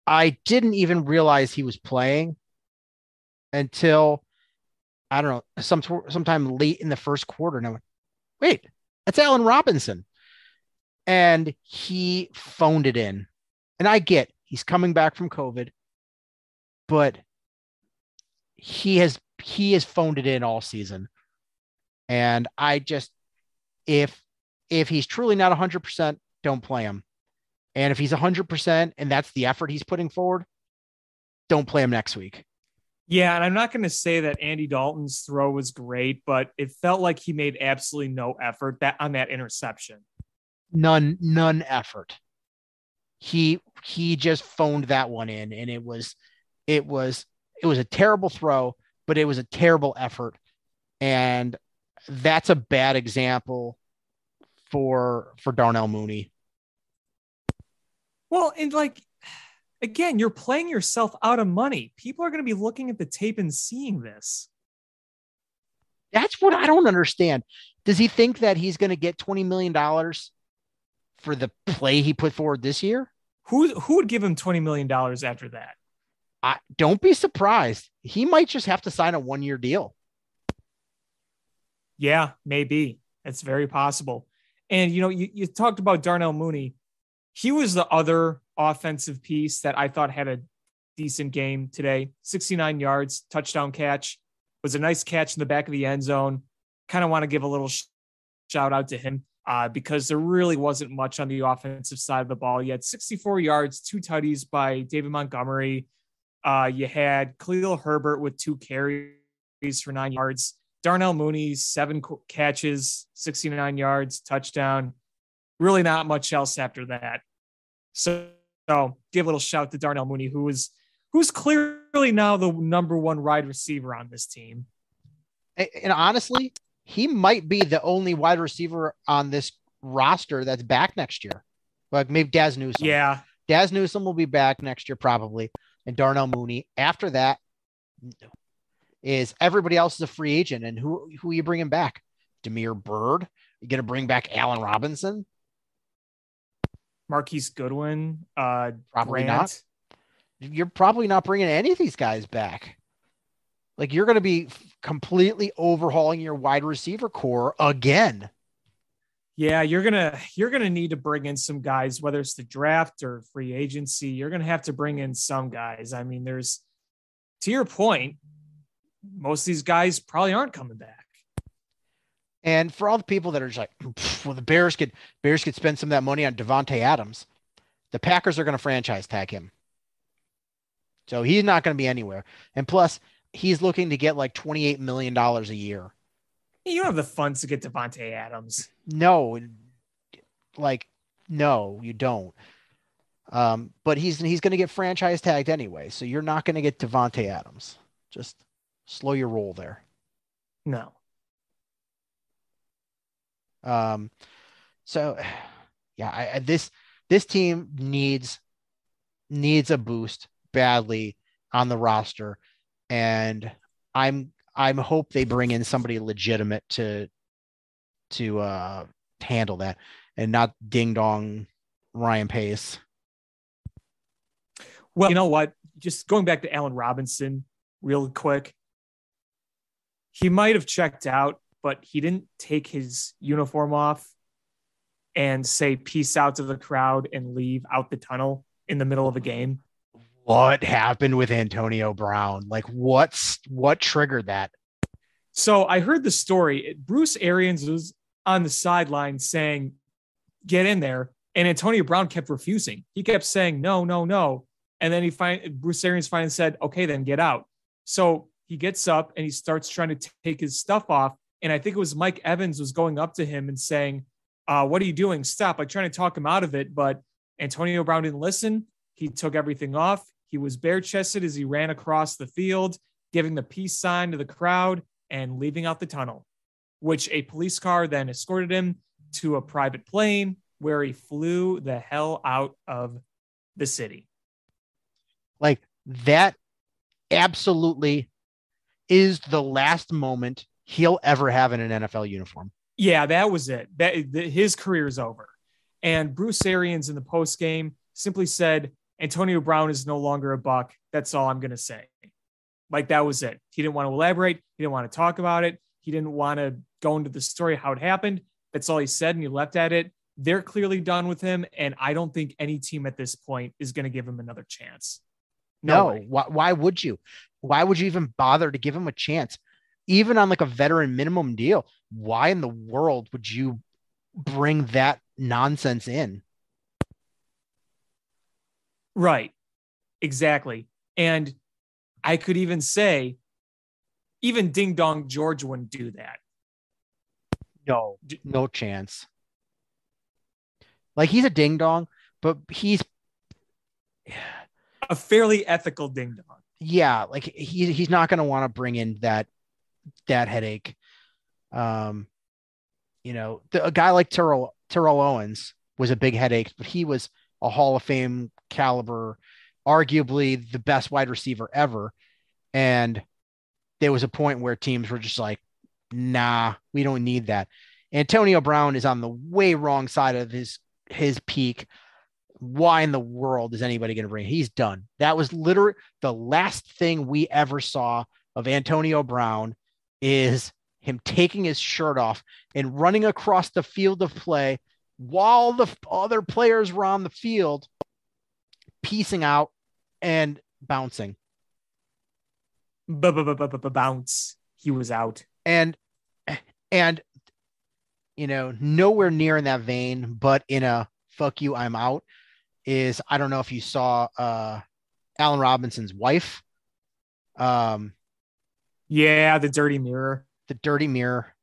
I didn't even realize he was playing until, I don't know, sometime late in the first quarter. And I went, wait, that's Allen Robinson. And he phoned it in. And I get he's coming back from COVID, but he has phoned it in all season. And I just, if he's truly not 100%, don't play him. And if he's 100% and that's the effort he's putting forward, don't play him next week. Yeah, and I'm not going to say that Andy Dalton's throw was great, but it felt like he made absolutely no effort on that interception. None effort. He just phoned that one in, and it was a terrible throw, but it was a terrible effort. And that's a bad example for Darnell Mooney. Well, and again, you're playing yourself out of money. People are going to be looking at the tape and seeing this. That's what I don't understand. Does he think that he's going to get $20 million for the play he put forward this year? Who would give him $20 million after that? Don't be surprised. He might just have to sign a 1-year deal. Yeah, maybe. It's very possible. And, you talked about Darnell Mooney. He was the other offensive piece that I thought had a decent game today. 69 yards, touchdown catch. Was a nice catch in the back of the end zone. Kind of want to give a little shout out to him because there really wasn't much on the offensive side of the ball. You had 64 yards, 2 tutties by David Montgomery. You had Khalil Herbert with 2 carries for 9 yards. Darnell Mooney, 7 catches, 69 yards, touchdown. Really not much else after that. So give a little shout to Darnell Mooney, who's clearly now the number 1 wide receiver on this team. And honestly, he might be the only wide receiver on this roster that's back next year. Like maybe Daz Newsome. Yeah. Daz Newsome will be back next year probably. And Darnell Mooney. After that is everybody else is a free agent. And who are you bringing back? Damiere Byrd? You going to bring back Allen Robinson? Marquise Goodwin? Probably Grant. not. You're probably not bringing any of these guys back. Like you're going to be completely overhauling your wide receiver core again. Yeah, you're gonna need to bring in some guys, whether it's the draft or free agency. You're gonna have to bring in some guys. I mean, to your point, most of these guys probably aren't coming back. And for all the people that are just like, well, the Bears could spend some of that money on Devontae Adams. The Packers are going to franchise tag him. So he's not going to be anywhere. And plus, he's looking to get like $28 million a year. You don't have the funds to get Devontae Adams. No, you don't. But he's going to get franchise tagged anyway. So you're not going to get Devontae Adams. Just slow your roll there. No. So yeah, this team needs a boost badly on the roster, and I'm hope they bring in somebody legitimate to handle that and not ding dong Ryan Pace. Well, you know what? Just going back to Allen Robinson real quick. He might have checked out, but he didn't take his uniform off and say peace out to the crowd and leave out the tunnel in the middle of a game. What happened with Antonio Brown? Like what triggered that? So I heard the story. Bruce Arians was on the sideline saying, get in there. And Antonio Brown kept refusing. He kept saying, no, no, no. And then Bruce Arians finally said, okay, then get out. So he gets up and he starts trying to take his stuff off. And I think it was Mike Evans was going up to him and saying, what are you doing? Stop. Like trying to talk him out of it. But Antonio Brown didn't listen. He took everything off. He was bare chested as he ran across the field, giving the peace sign to the crowd and leaving out the tunnel, which a police car then escorted him to a private plane where he flew the hell out of the city. Like that absolutely is the last moment he'll ever have in an NFL uniform. Yeah, that was it. His career is over. And Bruce Arians in the post game simply said, Antonio Brown is no longer a Buck. That's all I'm going to say. Like that was it. He didn't want to elaborate. He didn't want to talk about it. He didn't want to go into the story, how it happened. That's all he said. And he left at it. They're clearly done with him. And I don't think any team at this point is going to give him another chance. No. Why would you? Why would you even bother to give him a chance? Even on like a veteran minimum deal, why in the world would you bring that nonsense in? Right. Exactly. And I could even say, even Ding Dong George wouldn't do that. No chance. Like he's a ding dong, but he's a fairly ethical ding dong. Yeah. Like he's not going to want to bring in that headache. A guy like Terrell Owens was a big headache, but he was a Hall of Fame caliber, arguably the best wide receiver ever. And there was a point where teams were just like, nah, we don't need that. Antonio Brown is on the way wrong side of his peak. Why in the world is anybody going to bring? He's done. That was literally the last thing we ever saw of Antonio Brown is him taking his shirt off and running across the field of play while the other players were on the field, piecing out and bouncing. Bounce. He was out. And nowhere near in that vein, but in a fuck you, I'm out is, I don't know if you saw Allen Robinson's wife. Yeah, the dirty mirror. The dirty mirror.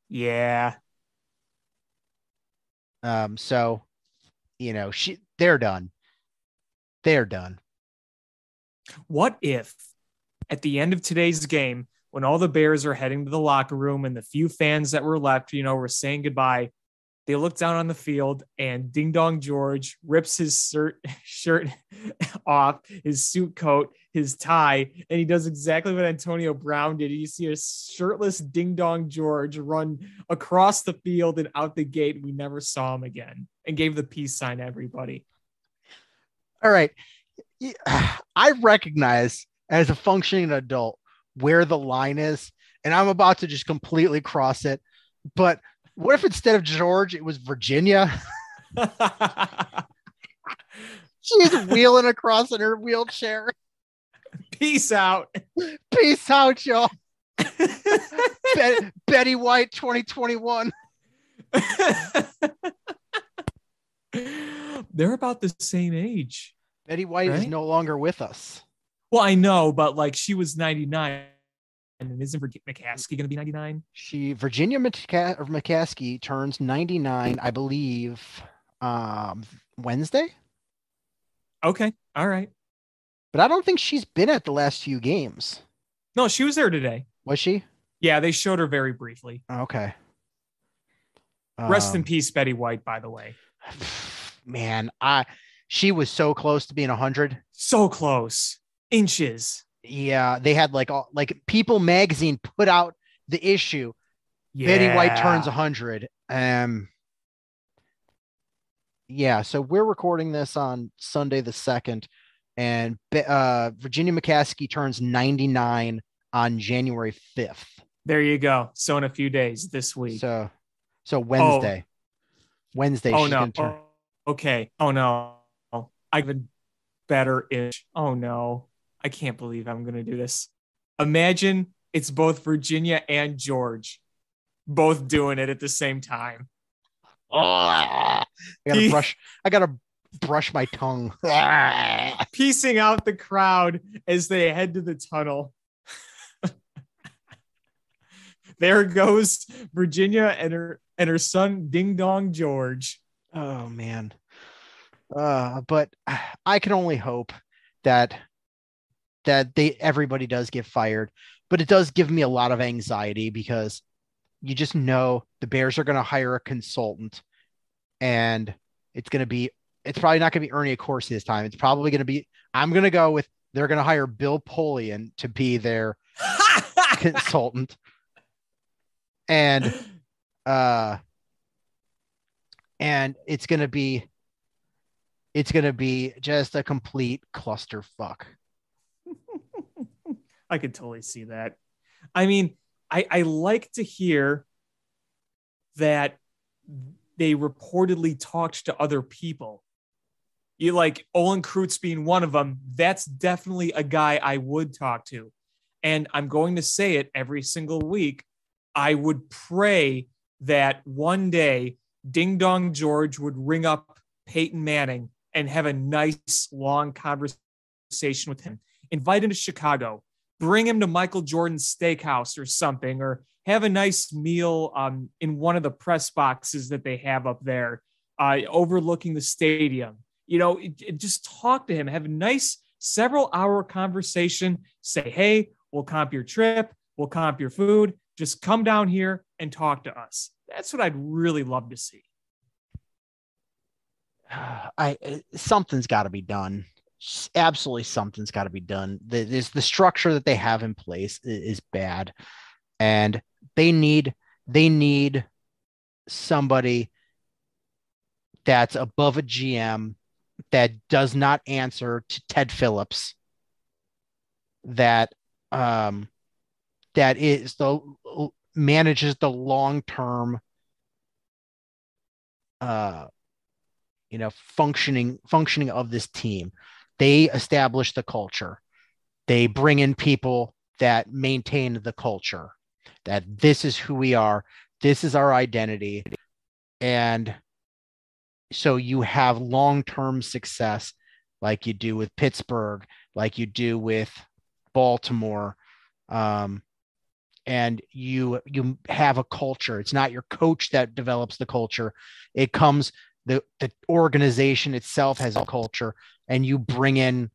Yeah. So, they're done. They're done. What if at the end of today's game, when all the Bears are heading to the locker room and the few fans that were left, were saying goodbye, they look down on the field and Ding Dong George rips his shirt off, his suit coat, his tie, and he does exactly what Antonio Brown did. You see a shirtless Ding Dong George run across the field and out the gate. We never saw him again and gave the peace sign to everybody. All right. I recognize as a functioning adult where the line is, and I'm about to just completely cross it. But what if instead of George, it was Virginia? She's wheeling across in her wheelchair. Peace out. Peace out, y'all. Betty White 2021. They're about the same age. Betty White is no longer with us. Well, I know, but she was 99. And isn't McCaskey going to be 99? Virginia McCaskey turns 99, I believe, Wednesday. Okay. All right. But I don't think she's been at the last few games. No, she was there today. Was she? Yeah, they showed her very briefly. Okay. Rest in peace, Betty White, by the way. Man, she was so close to being 100. So close. Inches. Yeah, they had like People magazine put out the issue. Yeah. Betty White turns 100. Yeah, so we're recording this on Sunday the 2nd, and Virginia McCaskey turns 99 on January 5th. There you go. So in a few days this week. So Wednesday. Wednesday. Oh no. Okay. Oh no. I've been better-ish. Oh no. I can't believe I'm going to do this. Imagine it's both Virginia and George both doing it at the same time. Oh, I gotta brush my tongue. Piecing out the crowd as they head to the tunnel. There goes Virginia and her son Ding Dong George. Oh man. But I can only hope that everybody does get fired, but it does give me a lot of anxiety because you just know the Bears are going to hire a consultant, and it's probably not going to be Ernie Accorsi this time. It's probably going to be, I'm going to go with, they're going to hire Bill Polian to be their consultant. And it's going to be just a complete clusterfuck. I could totally see that. I mean, I like to hear that they reportedly talked to other people. You like Olin Kreutz being one of them. That's definitely a guy I would talk to. And I'm going to say it every single week. I would pray that one day Ding Dong George would ring up Payton Manning and have a nice long conversation with him. Invite him to Chicago. Bring him to Michael Jordan's Steakhouse or something, or have a nice meal in one of the press boxes that they have up there overlooking the stadium. Just talk to him, have a nice several-hour conversation. Say, hey, we'll comp your trip. We'll comp your food. Just come down here and talk to us. That's what I'd really love to see. Something's got to be done. Absolutely, something's got to be done. The structure that they have in place is bad, and they need They need somebody that's above a GM, that does not answer to Ted Phillips, that that is the manages the long-term functioning of this team. They establish the culture. They bring in people that maintain the culture, that this is who we are, this is our identity. And so you have long-term success like you do with Pittsburgh, like you do with Baltimore. And you have a culture. It's not your coach that develops the culture. It comes, the organization itself has a culture, and you bring in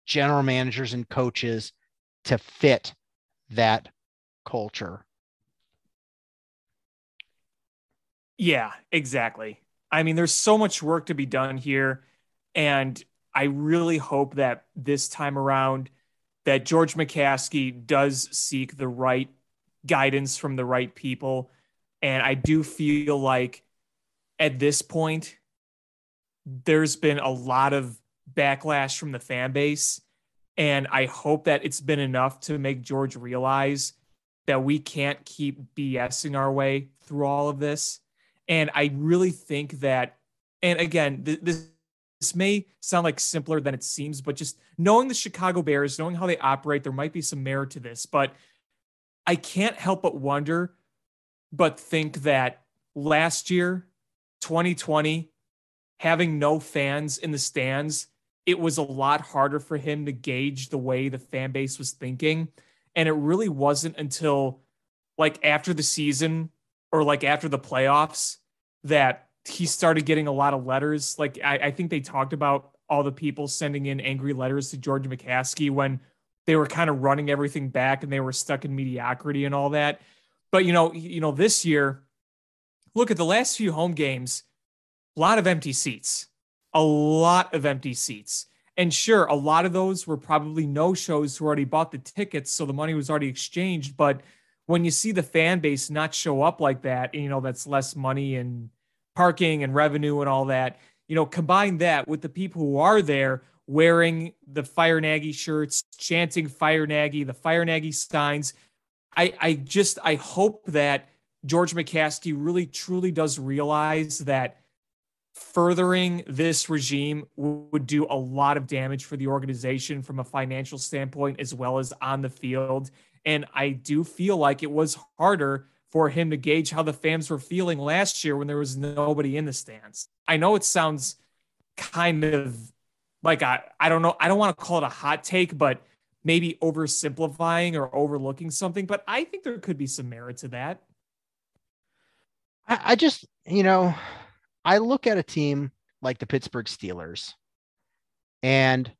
general managers and coaches to fit that culture. Yeah, exactly. I mean, there's so much work to be done here, and I really hope that this time around that George McCaskey does seek the right guidance from the right people. And I do feel like at this point, there's been a lot of backlash from the fan base. And I hope that it's been enough to make George realize that we can't keep BSing our way through all of this. And I really think that, and again, this may sound like simpler than it seems, but just knowing the Chicago Bears, knowing how they operate, there might be some merit to this. But I can't help but wonder, but think that last year, 2020, having no fans in the stands, it was a lot harder for him to gauge the way the fan base was thinking. And it really wasn't until like after the season or like after the playoffs that he started getting a lot of letters. Like I think they talked about all the people sending in angry letters to George McCaskey when they were kind of running everything back and they were stuck in mediocrity and all that. But, this year, look at the last few home games, a lot of empty seats. And sure, a lot of those were probably no-shows who already bought the tickets, so the money was already exchanged. But when you see the fan base not show up like that, that's less money and parking and revenue and all that, combine that with the people who are there wearing the Fire Nagy shirts, chanting Fire Nagy, the Fire Nagy signs. I hope that George McCaskey really truly does realize that furthering this regime would do a lot of damage for the organization from a financial standpoint as well as on the field. And I do feel like it was harder for him to gauge how the fans were feeling last year when there was nobody in the stands. I know it sounds kind of like I don't know. I don't want to call it a hot take, but maybe oversimplifying or overlooking something. But I think there could be some merit to that. I just, I look at a team like the Pittsburgh Steelers, and do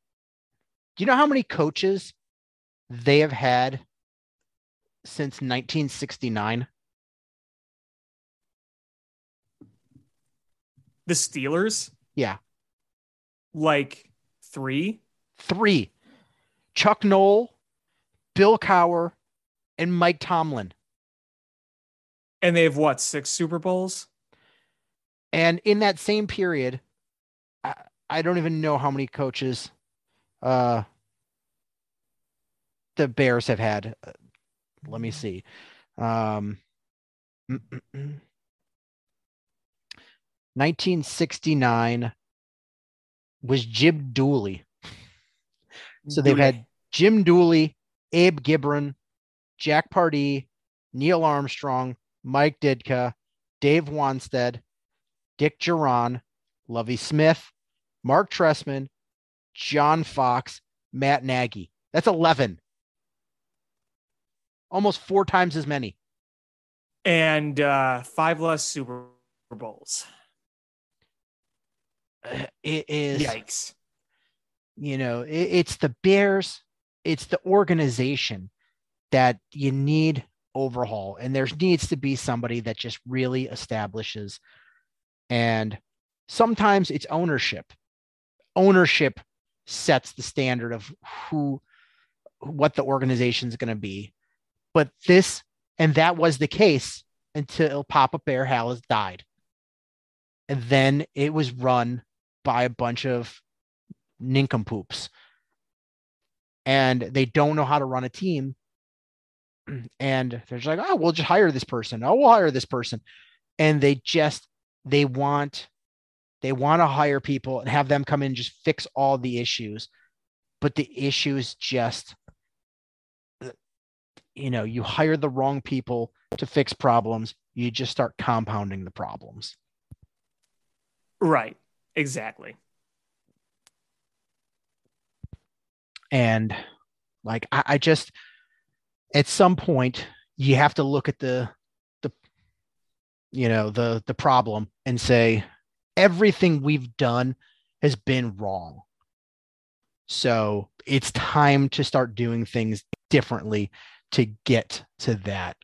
you know how many coaches they have had since 1969? The Steelers? Yeah. Like three? Chuck Noll, Bill Cowher, and Mike Tomlin. And they have what, 6 Super Bowls? And in that same period, I don't even know how many coaches the Bears have had. Let me see. 1969 was Jim Dooley. So they've had Jim Dooley, Abe Gibron, Jack Pardee, Neil Armstrong, Mike Ditka, Dave Wanstead, Dick Geron, Lovie Smith, Mark Trestman, John Fox, Matt Nagy. That's 11. Almost 4 times as many. And 5 less Super Bowls. It is. Yikes. It's the Bears. It's the organization that you need overhaul. And there needs to be somebody that just really establishes. And sometimes it's ownership. Ownership sets the standard of what the organization is going to be. But that was the case until Papa Bear has died. And then it was run by a bunch of nincompoops. And they don't know how to run a team. And they're just like, oh, we'll just hire this person. Oh, we'll hire this person. And they want to hire people and have them come in and just fix all the issues. But the issues just, you hire the wrong people to fix problems. You just start compounding the problems. Right. Exactly. And like, I just, at some point you have to look at the problem and say, everything we've done has been wrong. So it's time to start doing things differently to get to the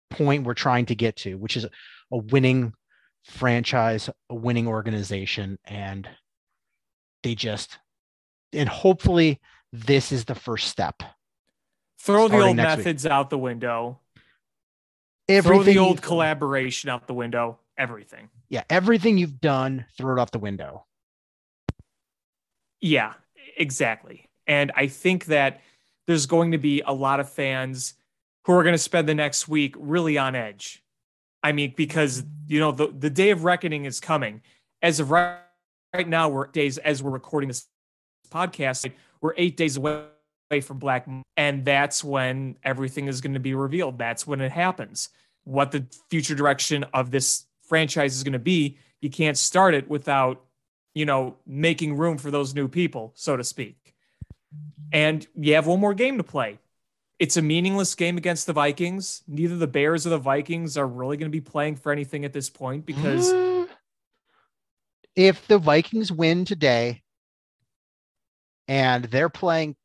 point we're trying to get to, which is a winning franchise, a winning organization. And hopefully this is the first step. Throw the old methods out the window. Throw the old collaboration out the window. Everything. Yeah, everything you've done, throw it out the window. Yeah, exactly. And I think that there's going to be a lot of fans who are going to spend the next week really on edge. I mean, because, the day of reckoning is coming. As of right now, as we're recording this podcast, we're 8 days away from Black Monday, and that's when everything is going to be revealed. That's when it happens. What the future direction of this franchise is going to be. You can't start it without, making room for those new people, so to speak. And you have one more game to play. It's a meaningless game against the Vikings. Neither the Bears or the Vikings are really going to be playing for anything at this point because if the Vikings win today and they're playing,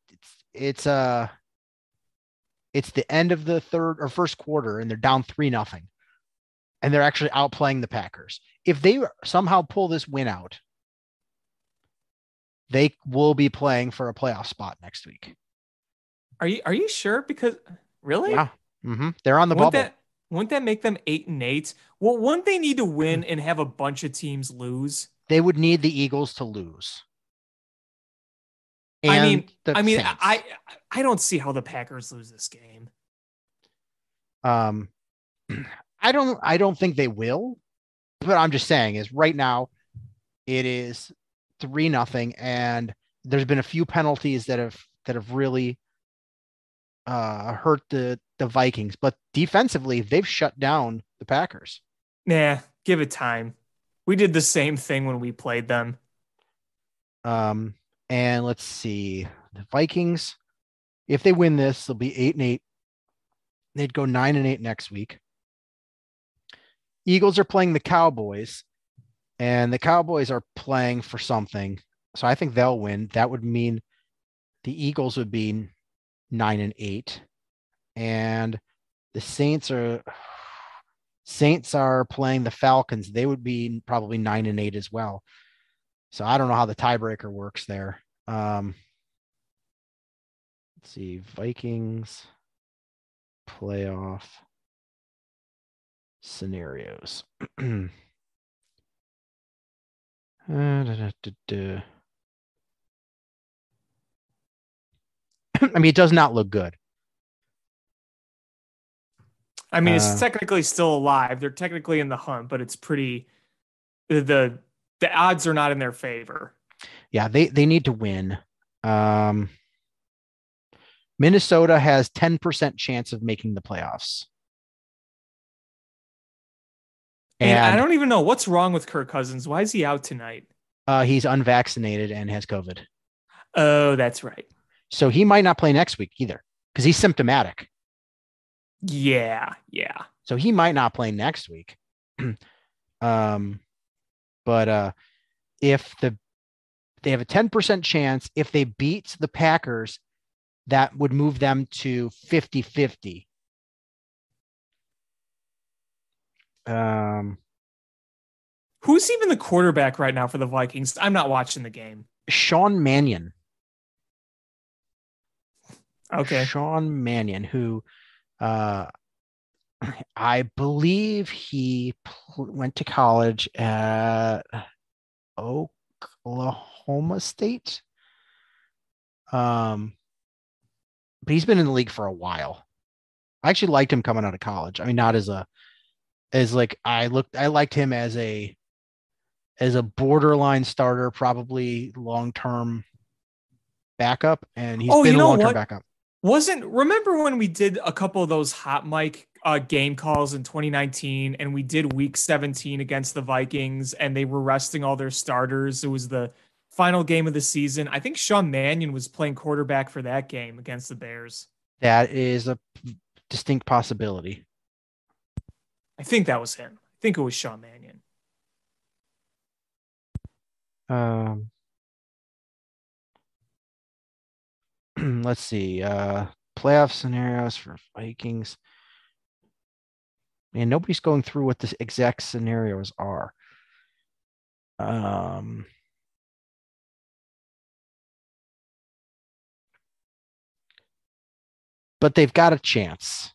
it's the end of the third or first quarter and they're down 3-0 and they're actually outplaying the Packers. If they somehow pull this win out, they will be playing for a playoff spot next week. Are you sure? Because really? Yeah. Mm-hmm. They're on the bubble. Wouldn't that make them 8-8? Well, wouldn't they need to win and have a bunch of teams lose? They would need the Eagles to lose. I don't see how the Packers lose this game. I don't think they will, but I'm just saying is right now it is 3-0 and there's been a few penalties that have really hurt the Vikings, but defensively they've shut down the Packers. Nah, give it time. We did the same thing when we played them. And let's see, the Vikings, if they win this, they'll be 8-8. They'd go 9-8 next week. Eagles are playing the Cowboys, and the Cowboys are playing for something. So I think they'll win. That would mean the Eagles would be 9-8, and the Saints are playing the Falcons. They would be probably 9-8 as well. So I don't know how the tiebreaker works there. Let's see, Vikings playoff scenarios. I mean, it does not look good. I mean, it's technically still alive. They're technically in the hunt, but it's pretty. The odds are not in their favor. Yeah, they need to win. Minnesota has 10% chance of making the playoffs. And I don't even know what's wrong with Kirk Cousins. Why is he out tonight? He's unvaccinated and has COVID. Oh, that's right. So he might not play next week either because he's symptomatic. Yeah. So he might not play next week. But if they have a 10% chance, if they beat the Packers, that would move them to 50-50. Who's even the quarterback right now for the Vikings? I'm not watching the game. Sean Mannion. Okay. Sean Mannion, who I believe he went to college at Oklahoma State. But he's been in the league for a while. I actually liked him coming out of college. I mean, not I liked him as a borderline starter, probably long-term backup, and he's been a long-term backup. Remember when we did a couple of those hot mic game calls in 2019 and we did week 17 against the Vikings and they were resting all their starters? It was the final game of the season. I think Sean Mannion was playing quarterback for that game against the Bears. That is a distinct possibility. I think that was him. I think it was Sean Mannion. Let's see. Playoff scenarios for Vikings. And nobody's going through what the exact scenarios are. But they've got a chance.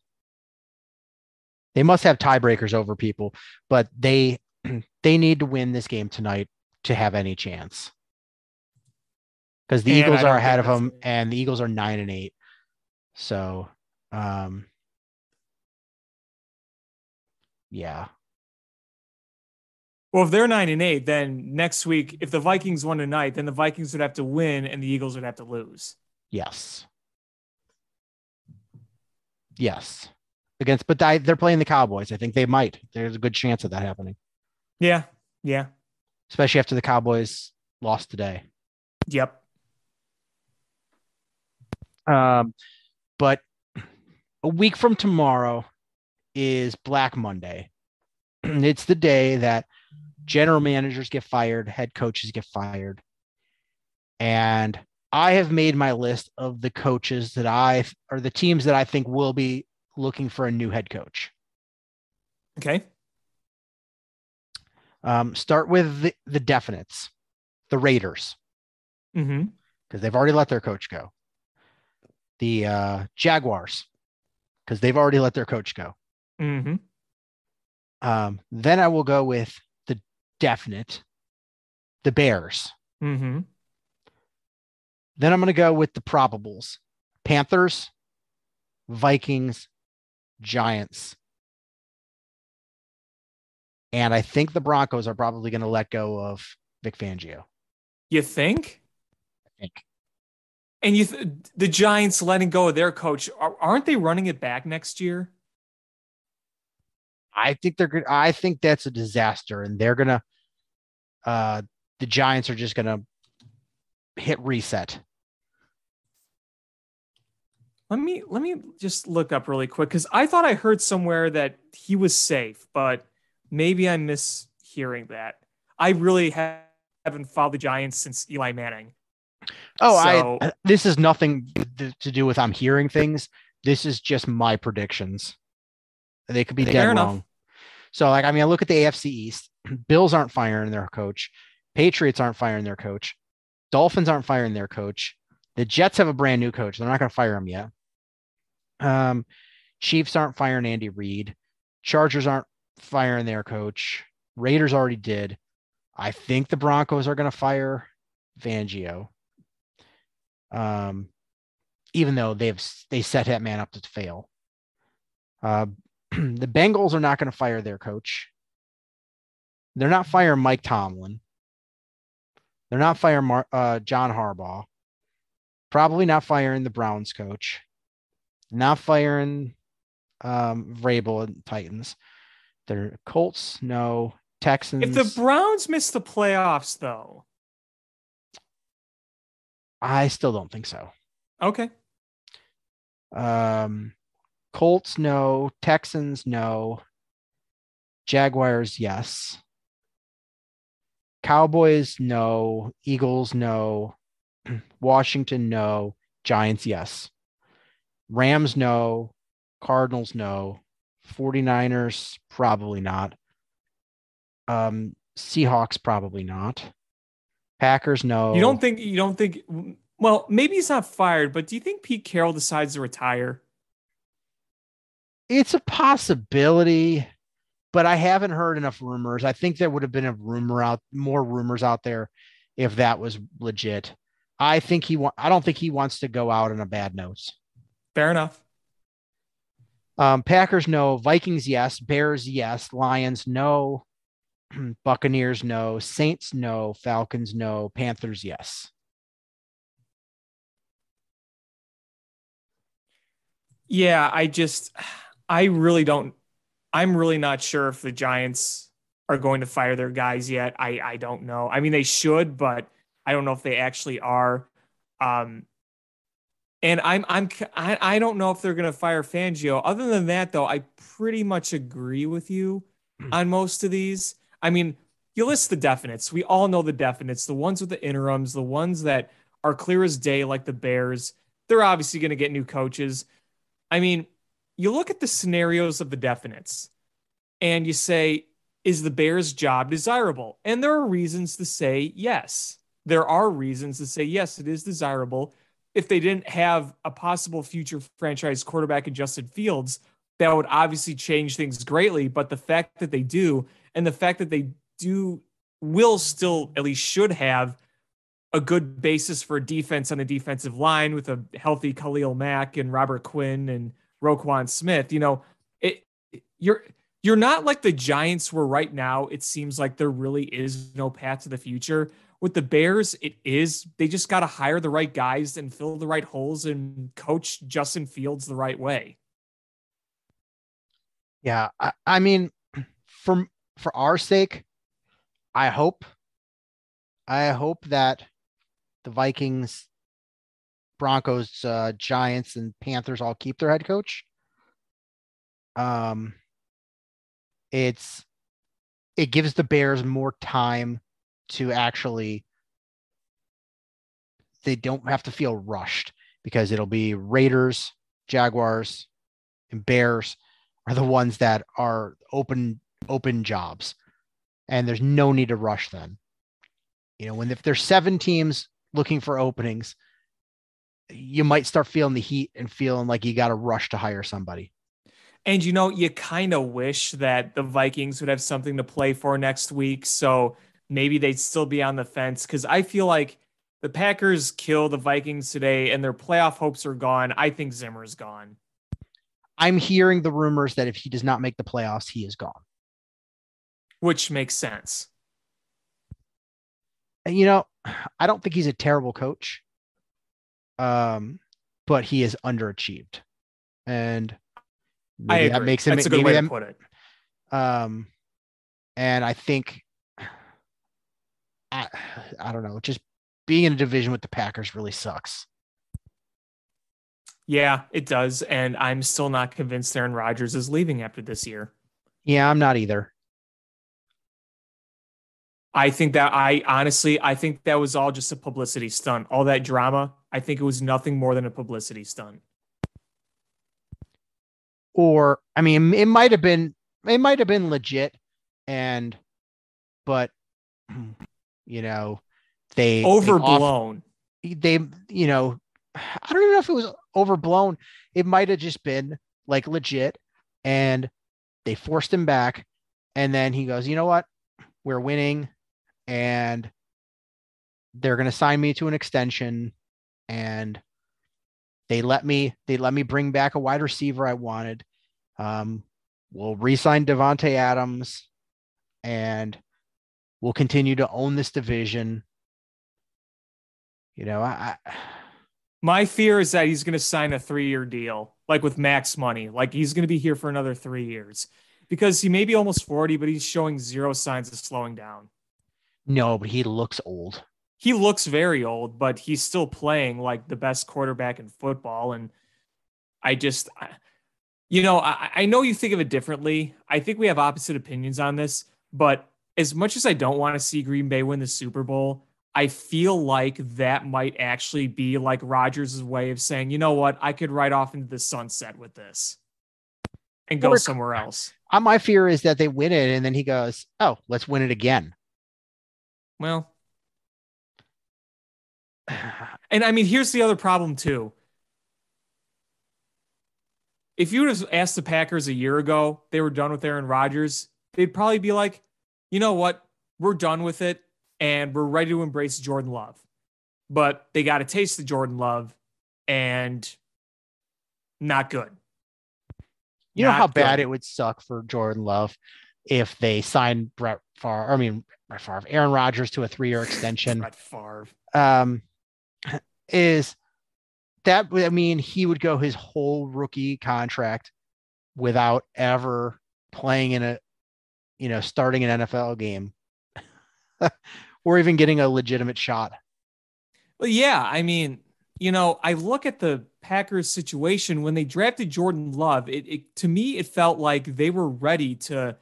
They must have tiebreakers over people, but they need to win this game tonight to have any chance. Because the Eagles are ahead of them, and the Eagles are 9-8. So, yeah. Well, if they're 9-8, then next week, if the Vikings won tonight, then the Vikings would have to win, and the Eagles would have to lose. Yes. But they're playing the Cowboys. I think they might. There's a good chance of that happening. Yeah. Especially after the Cowboys lost today. Yep. But a week from tomorrow is Black Monday. It's the day that general managers get fired, head coaches get fired. And I have made my list of the coaches or the teams that I think will be looking for a new head coach. Okay. Start with the definites, the Raiders. Mm-hmm. Because they've already let their coach go. The Jaguars, because they've already let their coach go. Mm-hmm. Then I will go with the definite, the Bears. Mm-hmm. Then I'm going to go with the probables, Panthers, Vikings, Giants. And I think the Broncos are probably going to let go of Vic Fangio. You think? I think. And the Giants letting go of their coach, aren't they running it back next year? I think they're good. I think that's a disaster, and they're gonna. The Giants are just gonna hit reset. Let me just look up really quick because I thought I heard somewhere that he was safe, but maybe I'm mishearing that. I really haven't followed the Giants since Eli Manning. Oh, so, this is nothing to do with I'm hearing things. This is just my predictions. They could be dead wrong. So, I look at the AFC East. Bills aren't firing their coach. Patriots aren't firing their coach. Dolphins aren't firing their coach. The Jets have a brand new coach. They're not going to fire him yet. Chiefs aren't firing Andy Reid. Chargers aren't firing their coach. Raiders already did. I think the Broncos are going to fire Fangio. Even though they set that man up to fail. The Bengals are not going to fire their coach. They're not firing Mike Tomlin. They're not firing John Harbaugh. Probably not firing the Browns coach. Not firing Vrabel and Titans. They're Colts, no. Texans. If the Browns miss the playoffs, though. I still don't think so. Okay. Colts, no. Texans, no. Jaguars, yes. Cowboys, no. Eagles, no. Washington, no. Giants, yes. Rams, no. Cardinals, no. 49ers, probably not. Seahawks, probably not. Packers, no. You don't think, well, maybe he's not fired, but do you think Pete Carroll decides to retire? It's a possibility, but I haven't heard enough rumors. I think there would have been more rumors out there if that was legit. I don't think he wants to go out on a bad note. Fair enough. Packers, no. Vikings, yes. Bears, yes. Lions, no. Buccaneers, no. Saints, no. Falcons, no. Panthers, yes. Yeah, I really don't. I'm really not sure if the Giants are going to fire their guys yet. I don't know. I mean, they should, but I don't know if they actually are. Um, and I don't know if they're going to fire Fangio. Other than that, though, I pretty much agree with you on most of these. I mean, you list the definites. We all know the definites, the ones with the interims, the ones that are clear as day, like the Bears. They're obviously going to get new coaches. I mean, you look at the scenarios of the definites and you say, is the Bears' job desirable? And there are reasons to say yes. There are reasons to say yes, it is desirable. If they didn't have a possible future franchise quarterback in Justin Fields, that would obviously change things greatly. But the fact that they do, and the fact that they do, will still at least should have a good basis for a defense on the defensive line with a healthy Khalil Mack and Robert Quinn and Roquan Smith. You know, it you're not like the Giants where right now it seems like there really is no path to the future. With the Bears, it is. They just got to hire the right guys and fill the right holes and coach Justin Fields the right way. Yeah, I mean, for our sake, I hope that the Vikings, Broncos, Giants, and Panthers all keep their head coach. It gives the Bears more time to actually, they don't have to feel rushed because it'll be Raiders, Jaguars, and Bears are the ones that are open jobs, and there's no need to rush them. You know, if there's 7 teams looking for openings, you might start feeling the heat and feeling like you got to rush to hire somebody. And, you know, you kind of wish that the Vikings would have something to play for next week. So maybe they'd still be on the fence, because I feel like the Packers kill the Vikings today and their playoff hopes are gone. I think Zimmer's gone. I'm hearing the rumors that if he does not make the playoffs, he is gone. Which makes sense. You know, I don't think he's a terrible coach, but he is underachieved, and maybe that makes him. That's a good way to put it. And I think, I don't know, just being in a division with the Packers really sucks. Yeah, it does, and I'm still not convinced Aaron Rodgers is leaving after this year. Yeah, I'm not either. I think that was all just a publicity stunt. All that drama, I think it was nothing more than a publicity stunt. Or, I mean, it might have been legit, but you know, they overblown. They you know, I don't even know if it was overblown. It might have just been like legit, and they forced him back, and then he goes, you know what? We're winning, and they're going to sign me to an extension, and they let me bring back a wide receiver I wanted. We'll re-sign Devontae Adams, and we'll continue to own this division. You know, my fear is that he's going to sign a 3-year deal, like with max money. Like he's going to be here for another 3 years, because he may be almost 40, but he's showing zero signs of slowing down. No, but he looks old. He looks very old, but he's still playing like the best quarterback in football. And I know you think of it differently. I think we have opposite opinions on this, but as much as I don't want to see Green Bay win the Super Bowl, I feel like that might actually be like Rodgers' way of saying, you know what, I could ride off into the sunset with this and go somewhere else. My fear is that they win it, and then he goes, oh, let's win it again. Well, and I mean, here's the other problem too. if you would have asked the Packers a year ago, they were done with Aaron Rodgers, they'd probably be like, you know what? We're done with it and we're ready to embrace Jordan Love. But they got a taste of Jordan Love and not good. You know how bad it would suck for Jordan Love if they signed Aaron Rodgers to a 3-year extension. Brett Favre. Is that would mean he would go his whole rookie contract without ever playing in starting an NFL game or even getting a legitimate shot. Well, yeah. I mean, I look at the Packers situation when they drafted Jordan Love. To me, it felt like they were ready to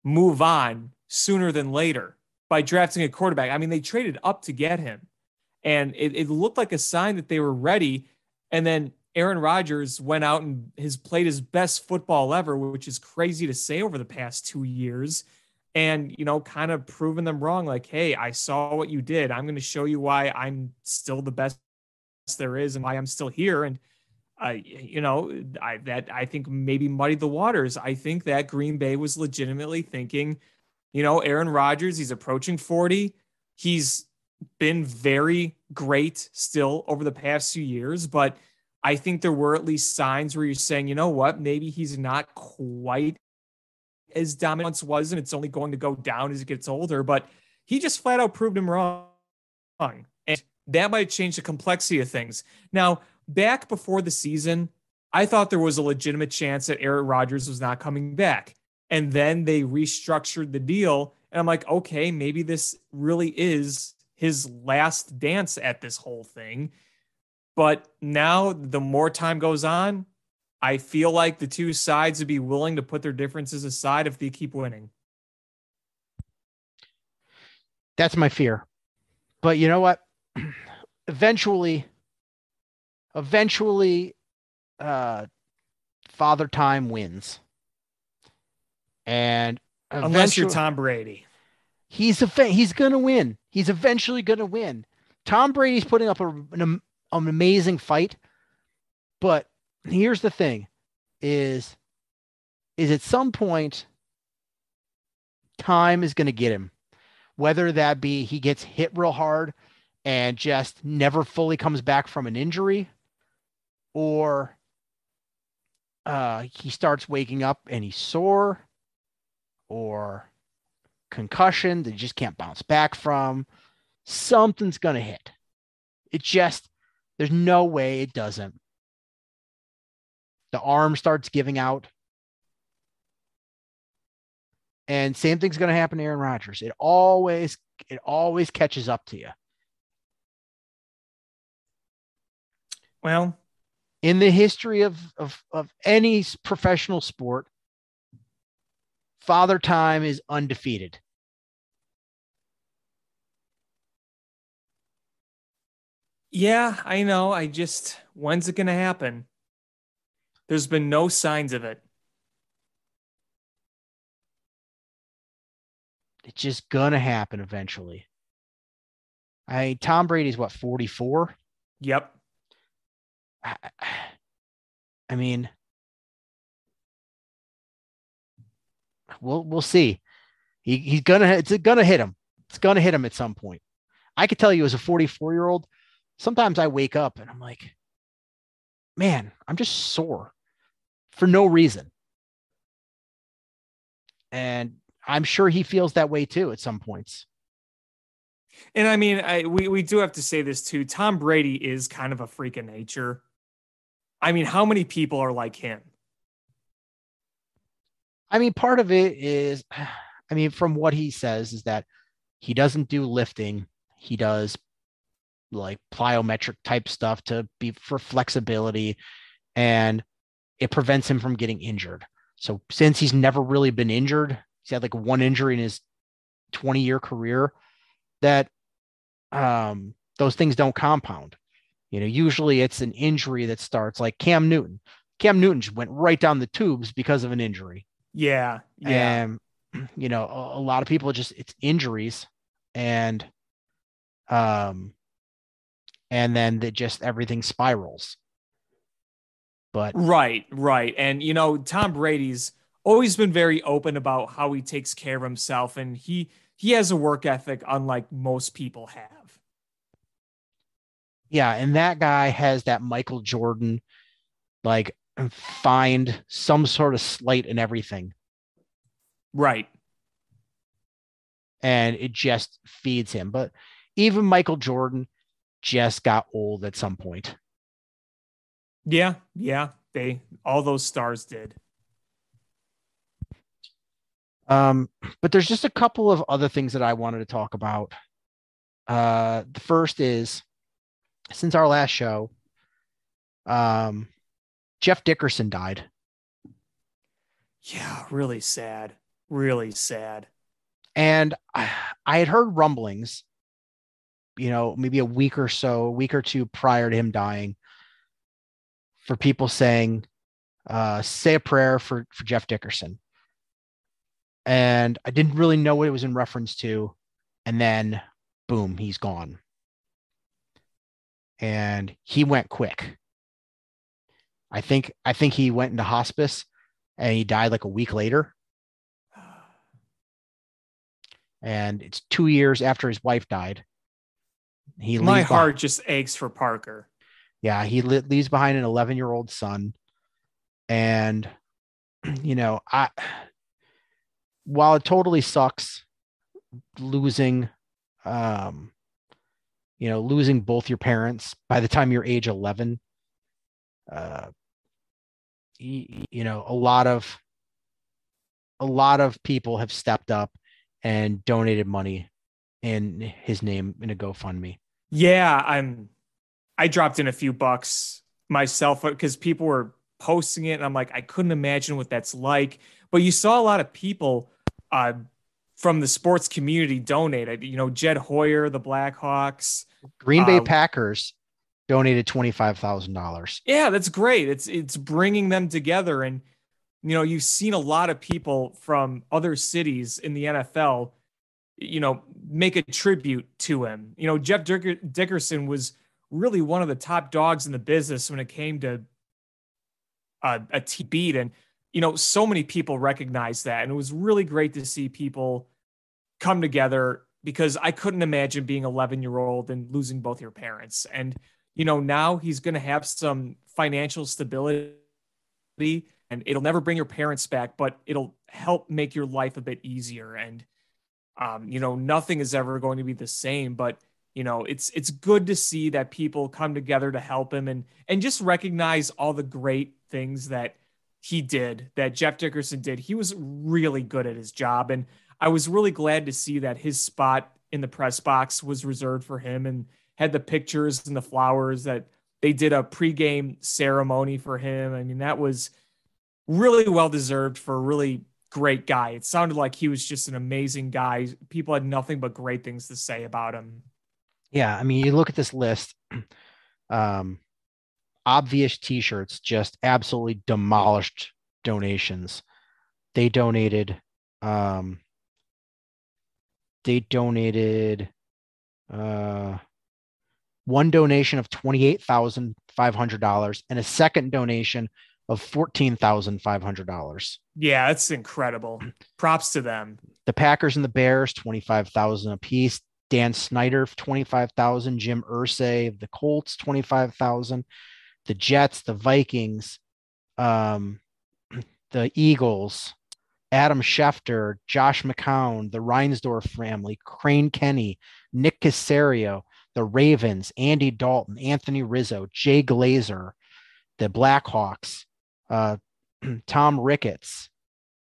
move on sooner than later by drafting a quarterback. I mean, they traded up to get him, and it looked like a sign that they were ready. And then Aaron Rodgers went out and has played his best football ever, which is crazy to say over the past 2 years. And, kind of proving them wrong. Like, hey, I saw what you did. I'm going to show you why I'm still the best there is and why I'm still here. And, I think maybe muddied the waters. I think that Green Bay was legitimately thinking, Aaron Rodgers, he's approaching 40. He's been very great still over the past few years, but I think there were at least signs where you're saying, you know what, maybe he's not quite as dominant as was, and it's only going to go down as it gets older, but he just flat out proved him wrong. And that might change the complexity of things. Now, back before the season, I thought there was a legitimate chance that Aaron Rodgers was not coming back. And then they restructured the deal. And I'm like, okay, maybe this really is his last dance at this whole thing. But now the more time goes on, I feel like the two sides would be willing to put their differences aside if they keep winning. That's my fear. But you know what? Eventually, Father Time wins. And unless you're Tom Brady, he's going to win. He's eventually going to win. Tom Brady's putting up an amazing fight. But here's the thing is at some point, time is going to get him. Whether that be he gets hit real hard and just never fully comes back from an injury, or he starts waking up and he's sore, or concussion that he just can't bounce back from. Something's going to hit. There's no way it doesn't. The arm starts giving out. And same thing's going to happen to Aaron Rodgers. It always catches up to you. Well, in the history of any professional sport, Father Time is undefeated. Yeah, I know. When's it going to happen? There's been no signs of it. It's just going to happen eventually. Tom Brady's 44? Yep. I mean, we'll see. It's gonna hit him. It's gonna hit him at some point. I could tell you as a 44-year-old, sometimes I wake up and I'm like, man, I'm just sore for no reason. And I'm sure he feels that way too at some points. And I mean, we do have to say this too. Tom Brady is kind of a freak of nature. I mean, how many people are like him? I mean, part of it is, from what he says is that he doesn't do lifting. He does like plyometric type stuff for flexibility, and it prevents him from getting injured. So since he's never really been injured, he's had like one injury in his 20-year career, that those things don't compound. Usually it's an injury that starts like Cam Newton. Cam Newton just went right down the tubes because of an injury. Yeah. And, a lot of people it's injuries, and then everything spirals. But Right. And Tom Brady's always been very open about how he takes care of himself, and he has a work ethic unlike most people have. yeah, and that guy has that Michael Jordan, like, find some sort of slight in everything. Right. And it just feeds him. But even Michael Jordan just got old at some point. Yeah. They all those stars did. Um, but there's just a couple of other things that I wanted to talk about. The first is, since our last show, um, Jeff Dickerson died. Yeah, really sad. Really sad. And I had heard rumblings, maybe a week or two prior to him dying, for people saying, say a prayer for Jeff Dickerson. And I didn't really know what it was in reference to. And then, boom, he's gone. And he went quick. I think he went into hospice and he died like a week later. And it's 2 years after his wife died. My heart just aches for Parker. Yeah, he leaves behind an 11-year-old son. And, while it totally sucks losing, losing both your parents by the time you're age 11, a lot of people have stepped up and donated money in his name in a GoFundMe. Yeah, I dropped in a few bucks myself because people were posting it, and I'm like, I couldn't imagine what that's like. But you saw a lot of people from the sports community donated. Jed Hoyer, the Blackhawks, Green Bay Packers donated $25,000. Yeah, that's great. It's bringing them together, and you've seen a lot of people from other cities in the NFL, make a tribute to him. Jeff Dickerson was really one of the top dogs in the business when it came to a team beat, and so many people recognize that, and it was really great to see people come together, because I couldn't imagine being 11-year-old and losing both your parents. And now he's going to have some financial stability, and it'll never bring your parents back, but it'll help make your life a bit easier. And nothing is ever going to be the same, but it's good to see that people come together to help him, and just recognize all the great things that he did, that Jeff Dickerson did. He was really good at his job, and I was really glad to see that his spot in the press box was reserved for him, and had the pictures and the flowers, that they did a pregame ceremony for him. I mean, that was really well deserved for a really great guy. It sounded like he was just an amazing guy. People had nothing but great things to say about him. Yeah, I mean, you look at this list, obvious t-shirts just absolutely demolished donations. They donated one donation of $28,500 and a second donation of $14,500. Yeah, that's incredible. Props to them. The Packers and the Bears, $25,000 apiece. Dan Snyder, $25,000. Jim Irsay of the Colts, $25,000. The Jets, the Vikings, the Eagles, Adam Schefter, Josh McCown, the Reinsdorf family, Crane Kenny, Nick Caserio, the Ravens, Andy Dalton, Anthony Rizzo, Jay Glazer, the Blackhawks, Tom Ricketts,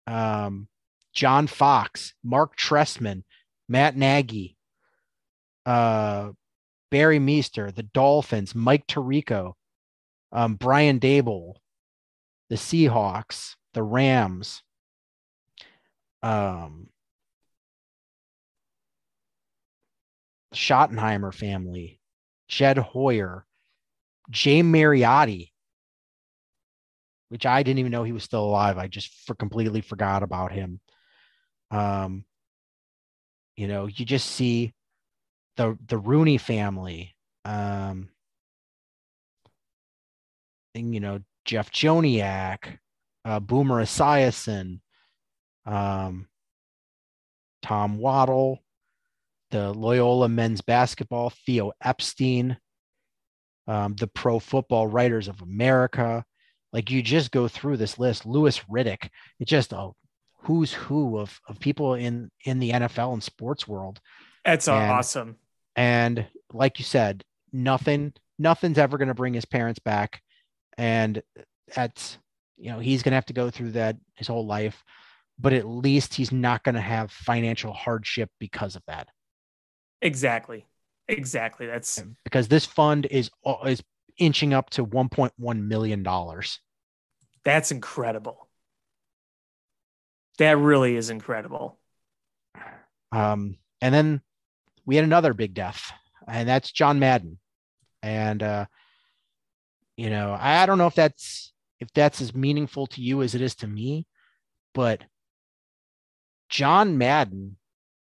John Fox, Mark Trestman, Matt Nagy, Barry Meester, the Dolphins, Mike Tirico, Brian Dable, the Seahawks, the Rams, Schottenheimer family, Jed Hoyer, Jay Mariotti, which I didn't even know he was still alive. I just completely forgot about him. You just see the Rooney family, Jeff Joniak, Boomer Esiason, Tom Waddle, the Loyola men's basketball, Theo Epstein, the Pro Football Writers of America. Like, you just go through this list, Louis Riddick. It's just a who's who of people in the NFL and sports world. That's awesome. And like you said, nothing's ever going to bring his parents back. And that's, he's going to have to go through that his whole life, but at least he's not going to have financial hardship because of that. Exactly. That's because this fund is inching up to $1.1 million. That's incredible. That really is incredible. And then we had another big death, and that's John Madden. And, I don't know if that's as meaningful to you as it is to me, but John Madden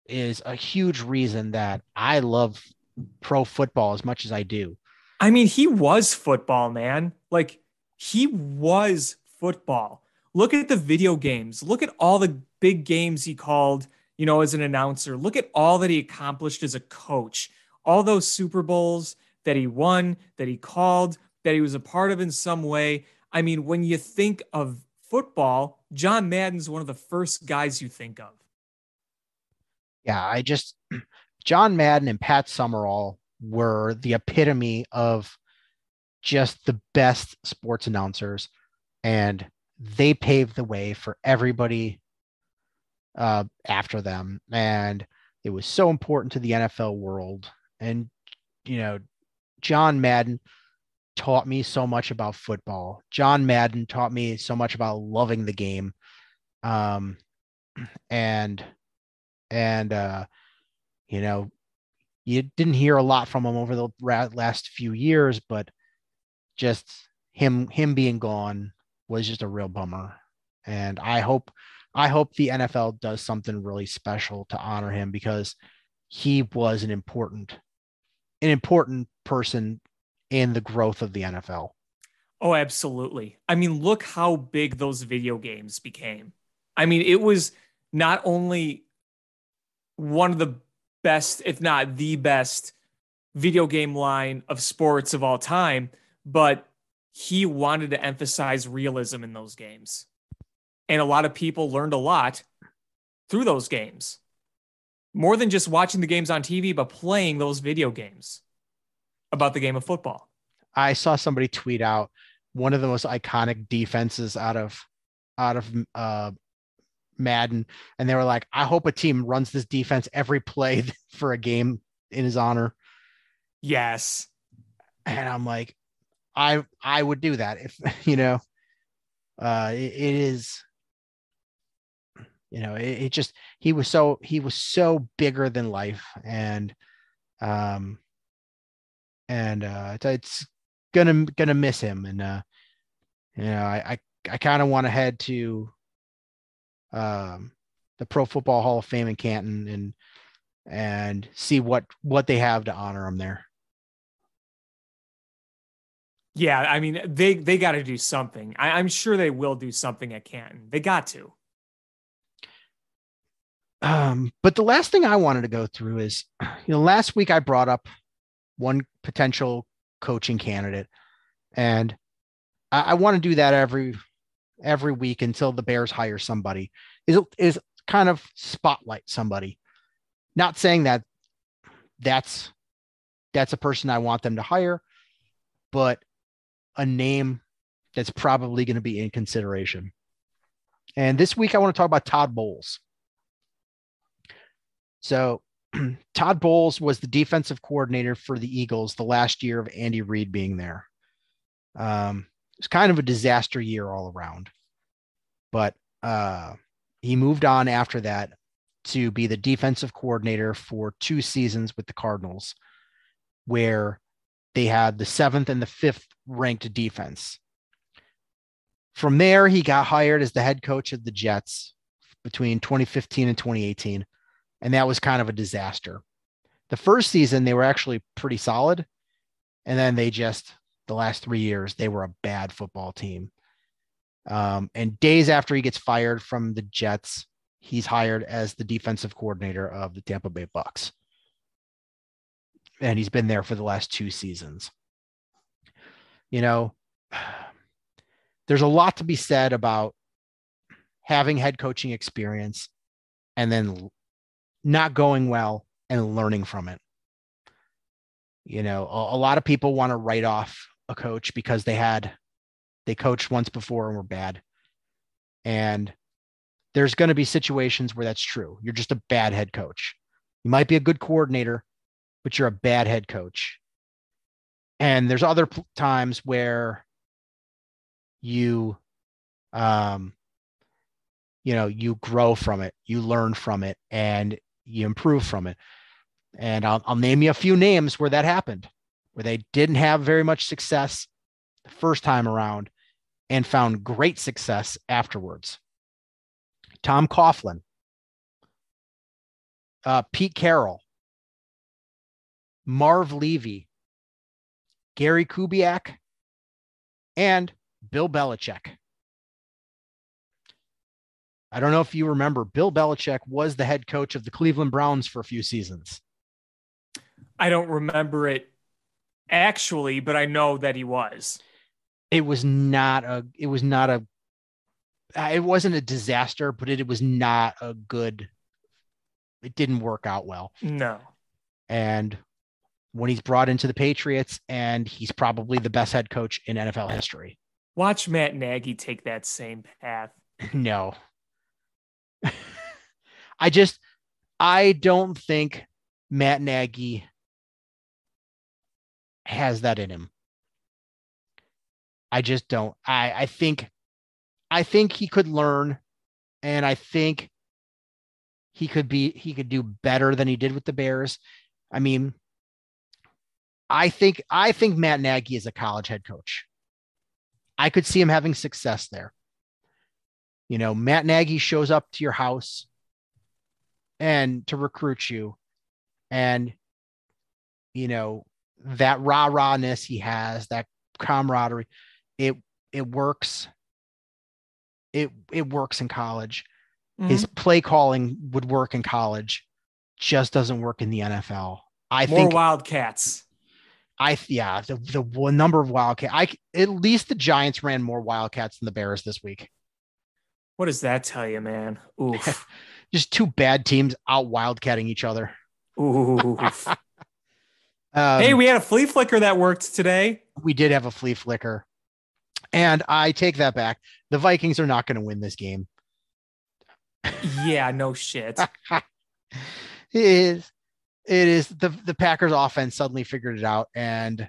is a huge reason that I love pro football as much as I do. I mean, he was football, man. Like, he was football. Look at the video games. Look at all the big games he called, as an announcer. Look at all that he accomplished as a coach. All those Super Bowls that he won, that he called, that he was a part of in some way. I mean, when you think of football, John Madden's one of the first guys you think of. Yeah, John Madden and Pat Summerall were the epitome of just the best sports announcers, and they paved the way for everybody after them. And it was so important to the NFL world. And, John Madden taught me so much about football. John Madden taught me so much about loving the game. You didn't hear a lot from him over the last few years, but just him being gone was just a real bummer. And I hope the NFL does something really special to honor him, because he was an important person in the growth of the NFL. Oh, absolutely. I mean, look how big those video games became. I mean, it was not only one of the best, if not the best, video game line of sports of all time, but he wanted to emphasize realism in those games. And a lot of people learned a lot through those games. More than just watching the games on TV, but playing those video games about the game of football. I saw somebody tweet out one of the most iconic defenses out of Madden, and they were like, I hope a team runs this defense every play for a game in his honor. Yes. And I'm like, I would do that if, it is, it just, he was so bigger than life. And it's gonna miss him. And, I kind of want to head to the Pro Football Hall of Fame in Canton and see what they have to honor him there. Yeah, I mean, they got to do something. I'm sure they will do something at Canton. They got to. But the last thing I wanted to go through is, last week I brought up one potential coaching candidate, and I want to do that every week until the Bears hire somebody. Is kind of spotlight somebody. Not saying that that's a person I want them to hire, but a name that's probably going to be in consideration. And this week I want to talk about Todd Bowles. So Todd Bowles was the defensive coordinator for the Eagles the last year of Andy Reid being there. It's kind of a disaster year all around, but he moved on after that to be the defensive coordinator for 2 seasons with the Cardinals, where they had the 7th and the 5th ranked defense. From there, he got hired as the head coach of the Jets between 2015 and 2018. And that was kind of a disaster. The first season, they were actually pretty solid. And then they just the last 3 years, they were a bad football team. And days after he gets fired from the Jets, he's hired as the defensive coordinator of the Tampa Bay Bucks. And he's been there for the last 2 seasons. There's a lot to be said about having head coaching experience and then not going well and learning from it. A lot of people want to write off a coach because they coached once before and were bad. And there's going to be situations where that's true. You're just a bad head coach. You might be a good coordinator, but you're a bad head coach. And there's other times where you grow from it, you learn from it, and you improve from it. And I'll name you a few names where that happened, where they didn't have very much success the first time around and found great success afterwards. Tom Coughlin, Pete Carroll, Marv Levy, Gary Kubiak, and Bill Belichick. I don't know if you remember, Bill Belichick was the head coach of the Cleveland Browns for a few seasons. I don't remember it actually, but I know that he was. It wasn't a disaster, but it was not it didn't work out well. No. And when he's brought into the Patriots, and he's probably the best head coach in NFL history. Watch Matt Nagy take that same path. No. I don't think Matt Nagy has that in him. I just don't. I think he could learn, and I think he could do better than he did with the Bears. I mean, I think Matt Nagy is a college head coach. I could see him having success there. Matt Nagy shows up to your house and to recruit you, and that rah-rahness he has, that camaraderie, it works. It works in college. Mm-hmm. His play calling would work in college, just doesn't work in the NFL. I think Wildcats. The number of Wildcats. At least the Giants ran more Wildcats than the Bears this week. What does that tell you, man? Oof. Just 2 bad teams out wildcatting each other. Oof. Hey, we had a flea flicker that worked today. We did have a flea flicker. And I take that back. The Vikings are not going to win this game. Yeah, no shit. It is the Packers offense suddenly figured it out, and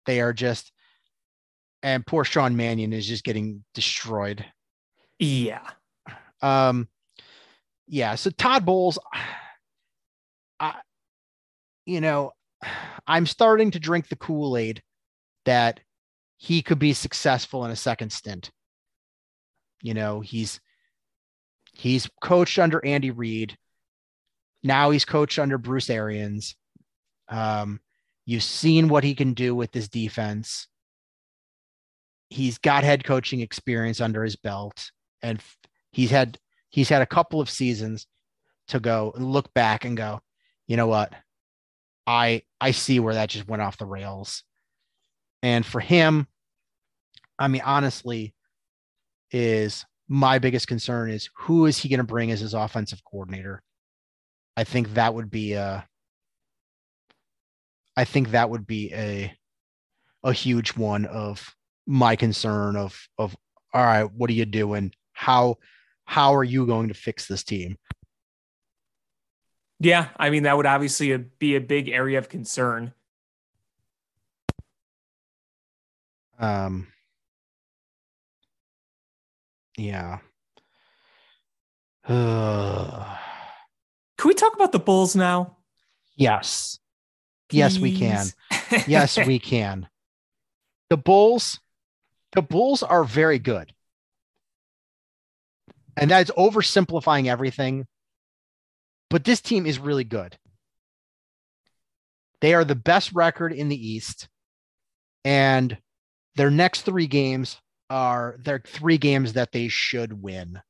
they are just, and poor Sean Mannion is just getting destroyed. Yeah. Yeah. So Todd Bowles, I'm starting to drink the Kool-Aid that he could be successful in a second stint. He's coached under Andy Reid. Now he's coached under Bruce Arians. You've seen what he can do with this defense. He's got head coaching experience under his belt, and he's had a couple of seasons to go and look back and go, you know what? I see where that just went off the rails. And for him, I mean, honestly, is my biggest concern is who is he going to bring as his offensive coordinator? I think that would be a huge one of my concern of all right, what are you doing? How are you going to fix this team? Yeah, I mean, that would obviously be a big area of concern. Yeah. Can we talk about the Bulls now? Yes. Please? Yes, we can. Yes, we can. The Bulls are very good. And that's oversimplifying everything. But this team is really good. They are the best record in the East. And Their next 3 games are their 3 games that they should win.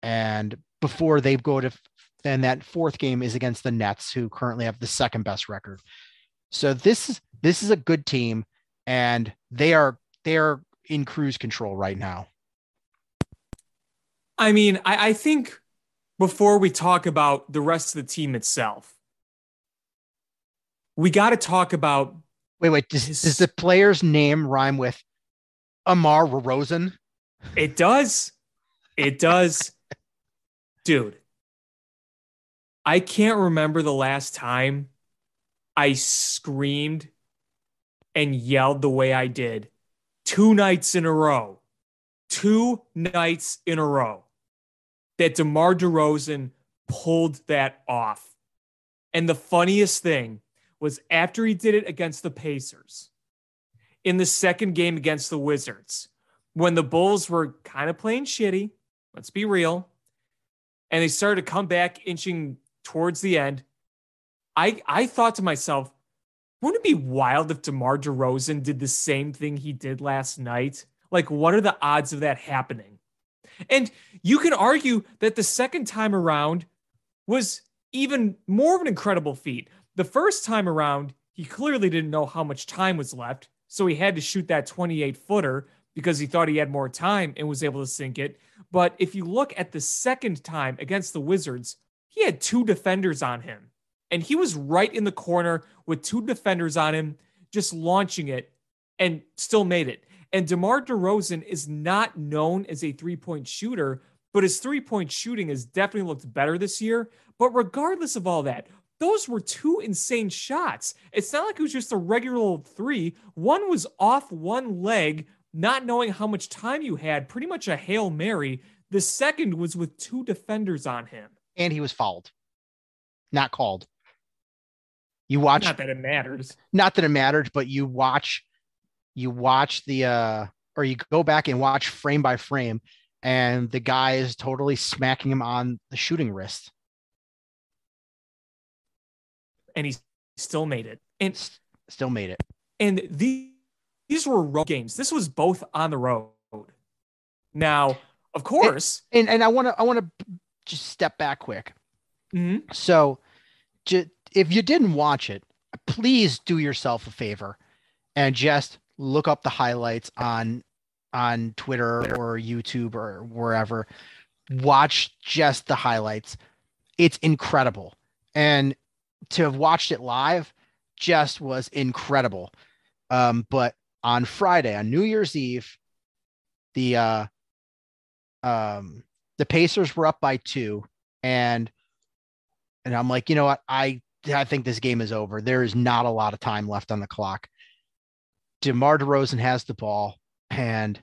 And before they go to, then that 4th game is against the Nets, who currently have the 2nd best record. So this is a good team, and they are in cruise control right now. I mean, I think before we talk about the rest of the team itself, we got to talk about. Wait, does the player's name rhyme with Amar Rosen? It does. It does. Dude, I can't remember the last time I screamed and yelled the way I did 2 nights in a row. 2 nights in a row that DeMar DeRozan pulled that off. And the funniest thing was after he did it against the Pacers, in the 2nd game against the Wizards, when the Bulls were kind of playing shitty, let's be real, and they started to come back inching towards the end, I thought to myself, wouldn't it be wild if DeMar DeRozan did the same thing he did last night? Like, what are the odds of that happening? And you can argue that the 2nd time around was even more of an incredible feat. The first time around, he clearly didn't know how much time was left, so he had to shoot that 28-footer because he thought he had more time and was able to sink it. But if you look at the 2nd time against the Wizards, he had 2 defenders on him. And he was right in the corner with 2 defenders on him, just launching it, and still made it. And DeMar DeRozan is not known as a 3-point shooter, but his 3-point shooting has definitely looked better this year. But regardless of all that, those were 2 insane shots. It's not like it was just a regular 3. One was off one leg, not knowing how much time you had, pretty much a Hail Mary. The second was with 2 defenders on him. And he was fouled. Not called. You watch. Not that it matters. Not that it mattered, but you watch the or you go back and watch frame by frame, and the guy is totally smacking him on the shooting wrist. And he still made it. And still made it. And these were road games. This was both on the road. Now, of course. And I want to just step back quick. Mm-hmm. So if you didn't watch it, please do yourself a favor and just look up the highlights on Twitter or YouTube or wherever. Watch just the highlights. It's incredible. And to have watched it live just was incredible. But on Friday, on New Year's Eve, the Pacers were up by 2, and I'm like, you know what? I think this game is over. There is not a lot of time left on the clock. DeMar DeRozan has the ball, and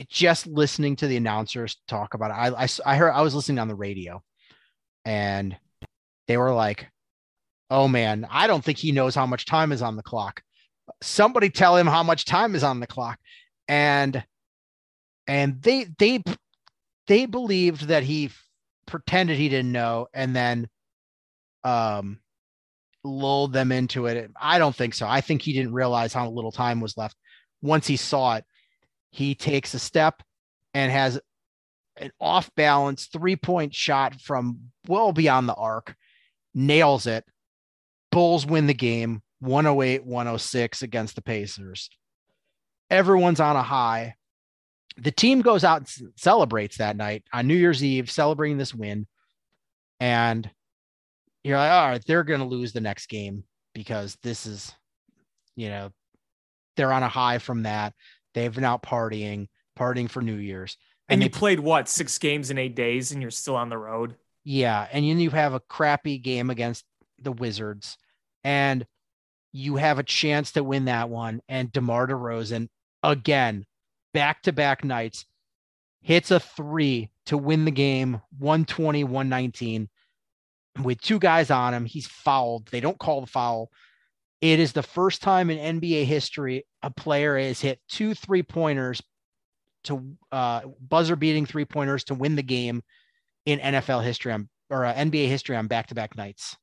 just listening to the announcers talk about it, I was listening on the radio, and they were like, oh man, I don't think he knows how much time is on the clock. Somebody tell him how much time is on the clock. And they believed that he pretended he didn't know and then lulled them into it. I don't think so. I think he didn't realize how little time was left. Once he saw it, he takes a step and has an off balance 3-point shot from well beyond the arc, nails it. Bulls win the game 108-106 against the Pacers. Everyone's on a high. The team goes out and celebrates that night on New Year's Eve, celebrating this win. And you're like, all right, they're going to lose the next game because this is, they're on a high from that. They've been out partying for New Year's. And you played 6 games in 8 days and you're still on the road. Yeah. And then you have a crappy game against the Wizards and you have a chance to win that one. And DeMar DeRozan, again, back-to-back nights, hits a 3 to win the game, 120-119, with 2 guys on him. He's fouled. They don't call the foul. It is the first time in NBA history a player has hit 2 3-pointers to buzzer-beating 3-pointers to win the game in NFL history or NBA history on back-to-back nights.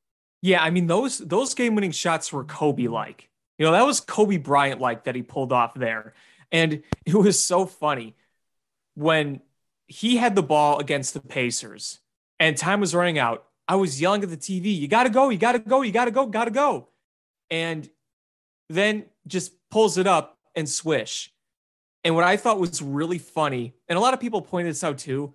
Yeah, I mean, those game-winning shots were Kobe-like. That was Kobe Bryant like that he pulled off there. And it was so funny when he had the ball against the Pacers and time was running out. I was yelling at the TV, you got to go, you got to go, you got to go, got to go. And then just pulls it up and swish. And what I thought was really funny, and a lot of people pointed this out too,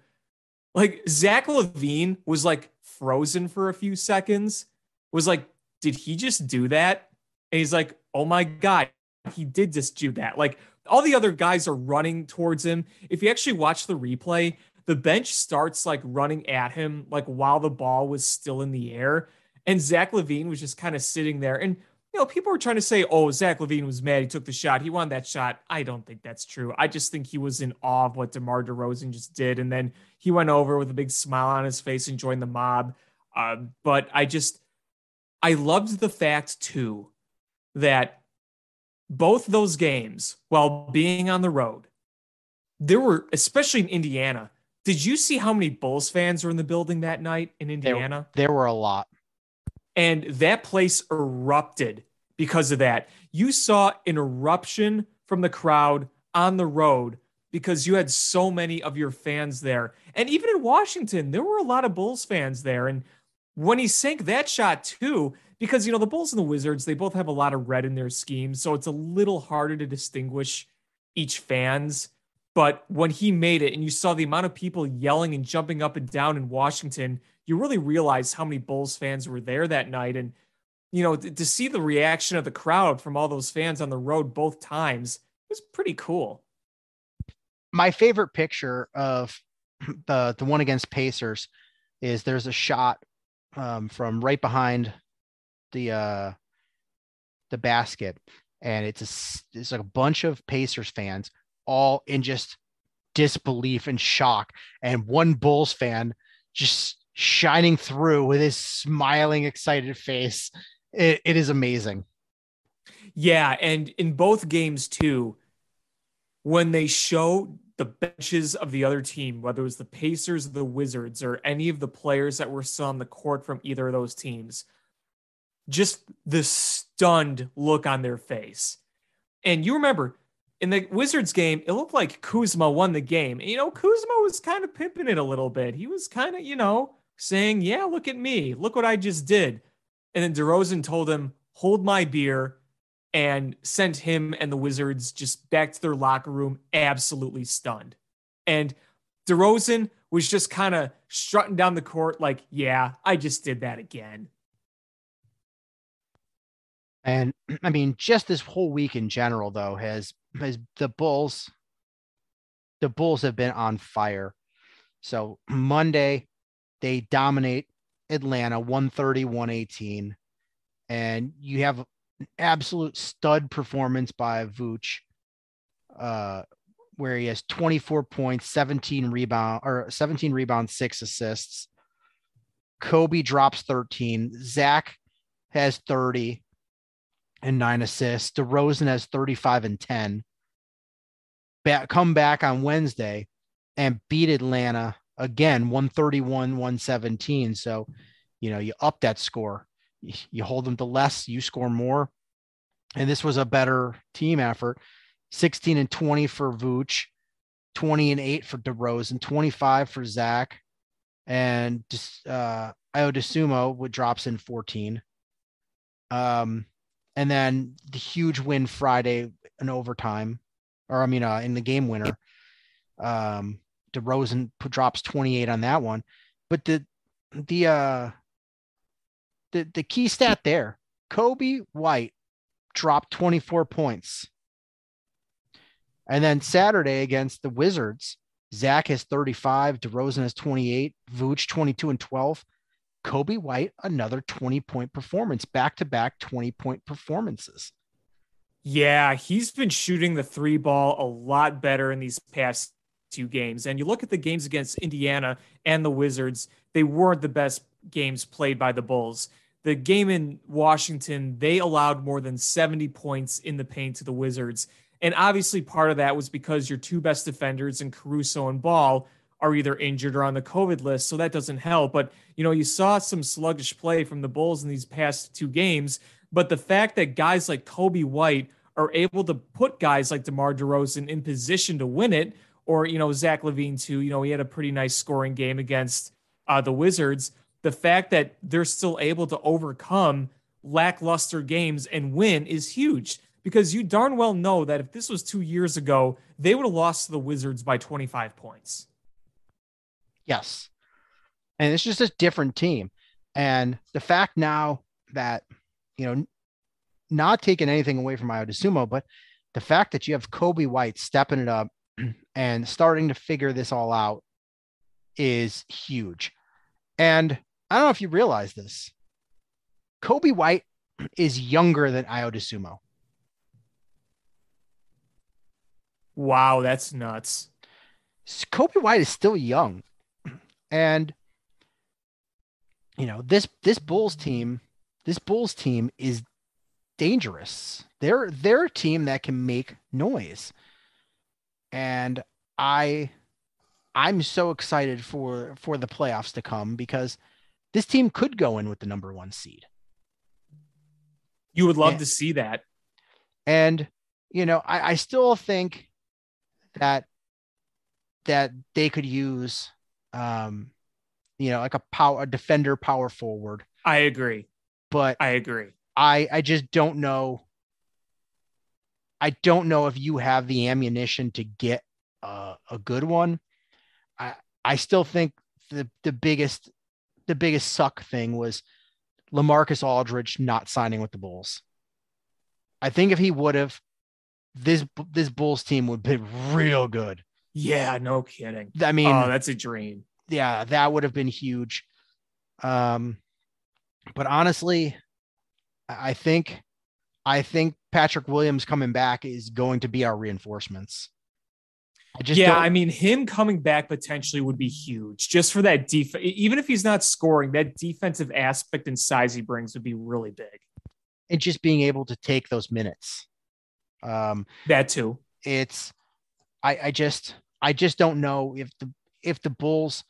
like Zach LaVine was like frozen for a few seconds, was like, did he just do that? And he's like, oh my God, he did just do that. Like all the other guys are running towards him. If you actually watch the replay, the bench starts like running at him, like while the ball was still in the air. And Zach LaVine was just kind of sitting there. And, people were trying to say, oh, Zach LaVine was mad. He took the shot. He won that shot. I don't think that's true. I just think he was in awe of what DeMar DeRozan just did. And then he went over with a big smile on his face and joined the mob. But I loved the fact too, that both those games, while being on the road, there were, especially in Indiana, did you see how many Bulls fans were in the building that night in Indiana? There were a lot. And that place erupted because of that. You saw an eruption from the crowd on the road because you had so many of your fans there. And even in Washington, there were a lot of Bulls fans there. And when he sank that shot too, because, the Bulls and the Wizards, they both have a lot of red in their scheme. So it's a little harder to distinguish each fans. But when he made it and you saw the amount of people yelling and jumping up and down in Washington, you really realized how many Bulls fans were there that night. And, to see the reaction of the crowd from all those fans on the road both times was pretty cool. My favorite picture of the one against Pacers is there's a shot from right behind the basket. And it's like a bunch of Pacers fans all in just disbelief and shock. And one Bulls fan just shining through with his smiling, excited face. It is amazing. Yeah. And in both games too, when they show the benches of the other team, whether it was the Pacers or the Wizards or any of the players that were still on the court from either of those teams, just the stunned look on their face. And you remember in the Wizards game, it looked like Kuzma won the game. Kuzma was kind of pimping it a little bit. He was kind of, saying, yeah, look at me. Look what I just did. And then DeRozan told him, hold my beer, and sent him and the Wizards just back to their locker room absolutely stunned. And DeRozan was just kind of strutting down the court like, yeah, I just did that again. And I mean, just this whole week in general, though, has the Bulls have been on fire. So Monday, they dominate Atlanta 130-118. And you have an absolute stud performance by Vooch, where he has 24 points, 17 rebounds, 6 assists. Kobe drops 13. Zach has 30 and 9 assists. DeRozan has 35 and 10. Come back on Wednesday and beat Atlanta again, 131-117. So, you up that score. You hold them to less, you score more. And this was a better team effort. 16 and 20 for Vooch, 20 and 8 for DeRozan, 25 for Zach, and Ayo Dosunmu drops in 14. And then the huge win Friday in overtime, in the game winner. DeRozan drops 28 on that one. But the key stat there, Kobe White dropped 24 points. And then Saturday against the Wizards, Zach has 35, DeRozan has 28, Vooch 22 and 12. Kobe White, another 20-point performance, back-to-back 20-point performances. Yeah, he's been shooting the 3 ball a lot better in these past 2 games. And you look at the games against Indiana and the Wizards, they weren't the best games played by the Bulls. The game in Washington, they allowed more than 70 points in the paint to the Wizards. And obviously part of that was because your 2 best defenders in Caruso and Ball are either injured or on the COVID list. So that doesn't help. But, you saw some sluggish play from the Bulls in these past 2 games. But the fact that guys like Kobe White are able to put guys like DeMar DeRozan in position to win it, or, Zach LaVine too, he had a pretty nice scoring game against the Wizards. The fact that they're still able to overcome lackluster games and win is huge, because you darn well know that if this was 2 years ago, they would have lost to the Wizards by 25 points. Yes. And it's just a different team. And the fact now that, not taking anything away from Ayo Dosunmu, but the fact that you have Kobe White stepping it up and starting to figure this all out is huge. And I don't know if you realize this. Kobe White is younger than Ayo Dosunmu. Wow, that's nuts. Kobe White is still young. And this Bulls team is dangerous. They're a team that can make noise. And I'm so excited for the playoffs to come, because this team could go in with the number 1 seed. You would love to see that. And, I still think that they could use, like a defender power forward. I agree. But I agree. I just don't know. I don't know if you have the ammunition to get a good one. I still think the biggest suck thing was LaMarcus Aldridge not signing with the Bulls. I think if he would have, this Bulls team would be real good. Yeah, no kidding. I mean, that's a dream. Yeah, that would have been huge. But honestly, I think Patrick Williams coming back is going to be our reinforcements. I mean, him coming back potentially would be huge, just for that defense. Even if he's not scoring, that defensive aspect and size he brings would be really big. And just being able to take those minutes. That too. I just don't know if the Bulls,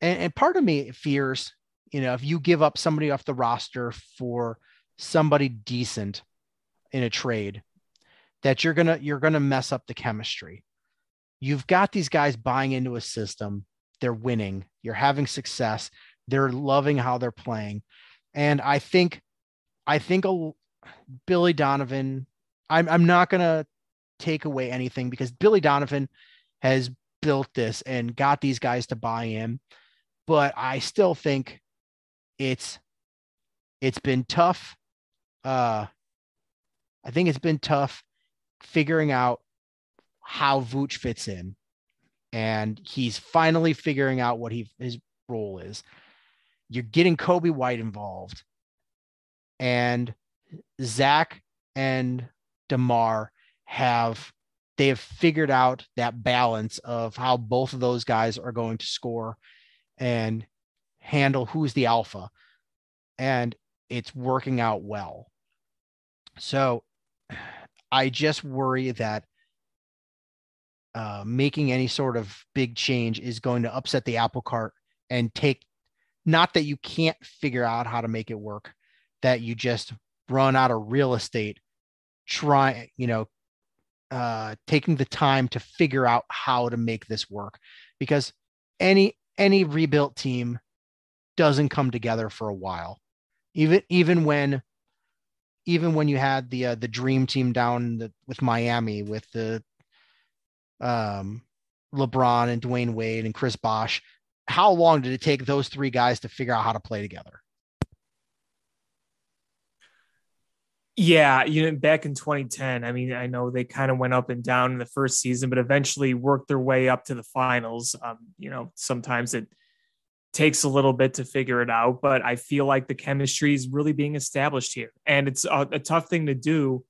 and part of me fears, if you give up somebody off the roster for somebody decent in a trade, that you're gonna mess up the chemistry. You've got these guys buying into a system. They're winning. You're having success. They're loving how they're playing. And I think Billy Donovan, I'm not going to take away anything, because Billy Donovan has built this and got these guys to buy in. But I still think it's been tough. I think it's been tough figuring out how Vooch fits in, and he's finally figuring out what his role is. You're getting Kobe White involved, and Zach and DeMar have figured out that balance of how both of those guys are going to score and handle who's the alpha, and it's working out well. So I just worry that making any sort of big change is going to upset the apple cart and not that you can't figure out how to make it work, that you just run out of real estate, taking the time to figure out how to make this work, because any rebuilt team doesn't come together for a while. Even when you had the dream team down with Miami with the LeBron and Dwayne Wade and Chris Bosh, how long did it take those 3 guys to figure out how to play together? Yeah, back in 2010, I mean, I know they kind of went up and down in the first season, but eventually worked their way up to the finals. Sometimes it takes a little bit to figure it out, but I feel like the chemistry is really being established here. And it's a tough thing to do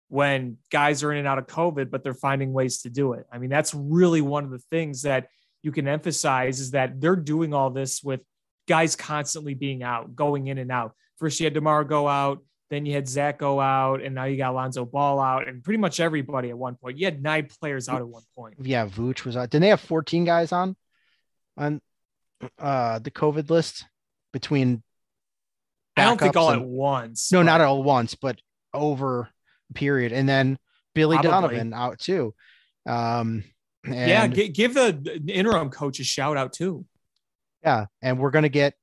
when guys are in and out of COVID, but they're finding ways to do it. I mean, that's really one of the things that you can emphasize, is that they're doing all this with guys constantly being out, going in and out. First you had DeMar go out, then you had Zach go out, and now you got Lonzo Ball out, and pretty much everybody at one point. You had 9 players out at one point. Yeah, Vooch was out. Didn't they have 14 guys on? on the COVID list between I don't think backups all and- at once. No, but not all at once, but over a period. And then Billy Probably. Donovan out too. And yeah, give the interim coach a shout out too. yeah, and we're gonna get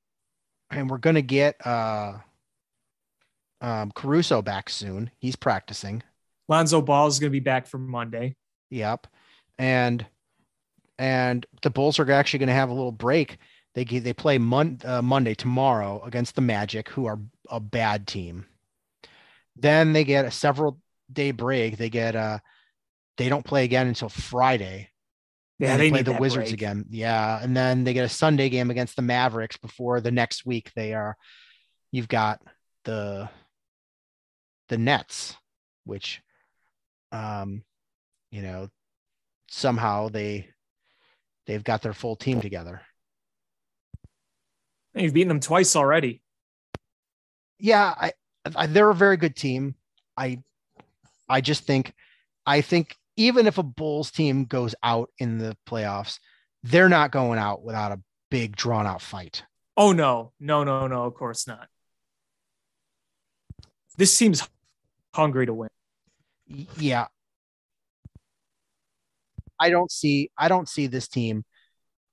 Caruso back soon. He's practicing. Lonzo Ball is going to be back for Monday. Yep. And the Bulls are actually going to have a little break. They play Monday tomorrow against the Magic, who are a bad team. Then they get a several day break. They don't play again until Friday. Yeah, And they play need the that Wizards break. again. Yeah, and then they get a Sunday game against the Mavericks before the next week. You've got the Nets, which somehow they've got their full team together. You've beaten them twice already. Yeah, they're a very good team. I think even if a Bulls team goes out in the playoffs, they're not going out without a big drawn out fight. Oh no, of course not. This team's hungry to win. Yeah. I don't see this team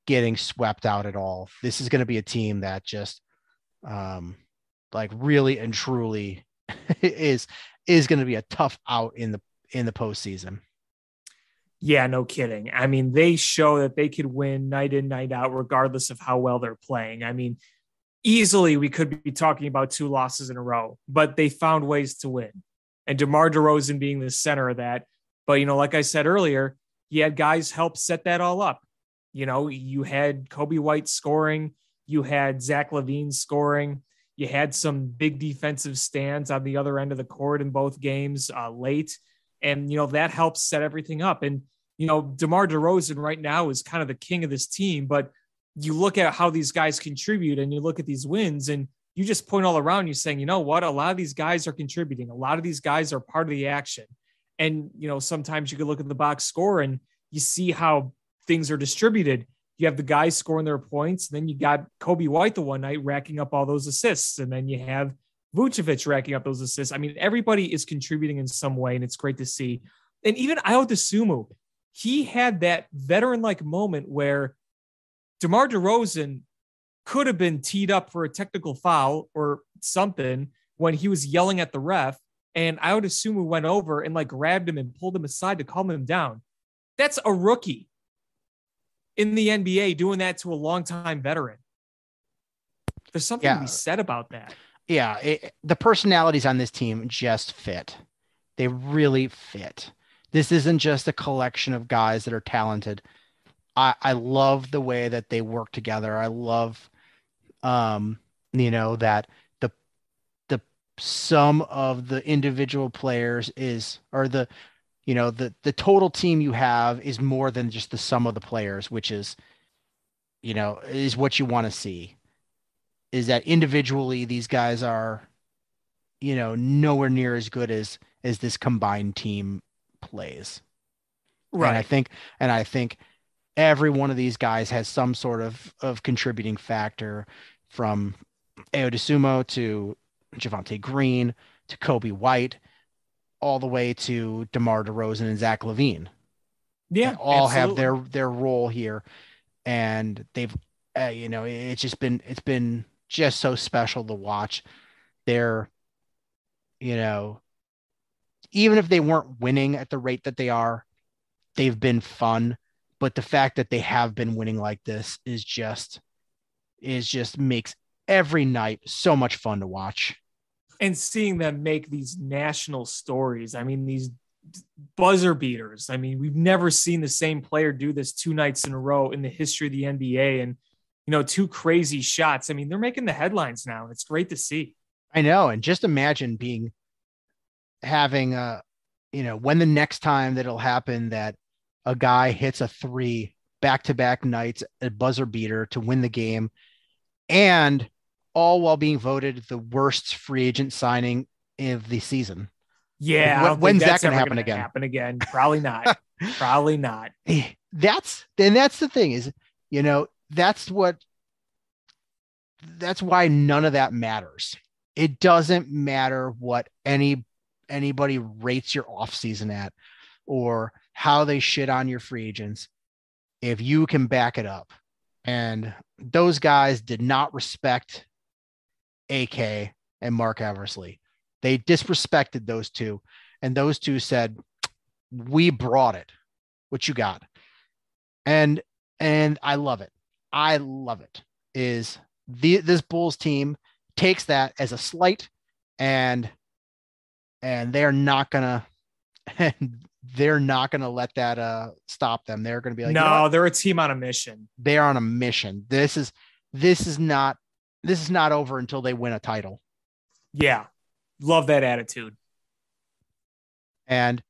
getting swept out at all. This is going to be a team that just really and truly is going to be a tough out in the postseason. Yeah, no kidding. I mean, they show that they could win night in, night out, regardless of how well they're playing. I mean, easily we could be talking about 2 losses in a row, but they found ways to win. And DeMar DeRozan being the center of that. But, like I said earlier, you had guys help set that all up. You had Kobe White scoring. You had Zach LaVine scoring. You had some big defensive stands on the other end of the court in both games late. And, that helps set everything up. And, DeMar DeRozan right now is kind of the king of this team. But you look at how these guys contribute and you look at these wins and you just point all around, you're saying, you know what? A lot of these guys are contributing. A lot of these guys are part of the action. And, sometimes you could look at the box score and you see how things are distributed. You have the guys scoring their points. And then you got Kobe White the one night racking up all those assists. And then you have Vucevic racking up those assists. I mean, everybody is contributing in some way, and it's great to see. And even Ayo Dosunmu, he had that veteran-like moment where DeMar DeRozan could have been teed up for a technical foul or something when he was yelling at the ref, and Ayo Dosunmu went over and grabbed him and pulled him aside to calm him down. That's a rookie in the NBA doing that to a longtime veteran. There's something to be said about that. Yeah, the personalities on this team just fit. They really fit. This isn't just a collection of guys that are talented. I love the way that they work together. I love, that the sum of the individual players the total team you have is more than just the sum of the players, which is what you want to see. Is that individually these guys are, nowhere near as good as this combined team plays. Right. And I think every one of these guys has some sort of contributing factor, from Ayo Dosunmu to Javonte Green to Kobe White, all the way to DeMar DeRozan and Zach LaVine. Yeah, they all absolutely. have their role here, and they've it's been just so special to watch. They're even if they weren't winning at the rate that they are, they've been fun. But the fact that they have been winning like this is just makes every night so much fun to watch. And seeing them make these national stories. I mean, these buzzer beaters. I mean, we've never seen the same player do this 2 nights in a row in the history of the NBA. And, 2 crazy shots. I mean, they're making the headlines now. It's great to see. I know. And just imagine having when the next time that it'll happen that a guy hits a 3 back-to-back nights, a buzzer beater to win the game, and all while being voted the worst free agent signing of the season. Yeah. When's that going to happen again? Probably not. Probably not. That's the thing is, that's why none of that matters. It doesn't matter what anybody rates your offseason at or how they shit on your free agents if you can back it up. And those guys did not respect AK and Mark Eversley. They disrespected those two. And those two said, we brought it. What you got? And I love it. I love it. This Bulls team takes that as a slight, and they're not gonna let that stop them. They're gonna be like, no, they're a team on a mission. They're on a mission. This is not over until they win a title. Yeah, love that attitude. And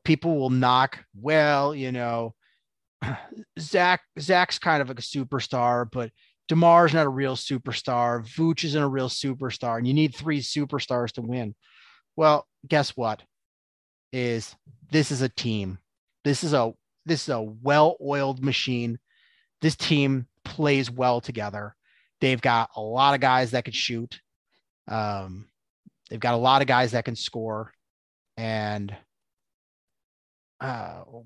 people will knock. Well, Zach's kind of like a superstar, but DeMar's not a real superstar. Vooch isn't a real superstar, and you need 3 superstars to win. Well, guess what? This is a team. This is a well-oiled machine. This team plays well together. They've got a lot of guys that could shoot. They've got a lot of guys that can score, and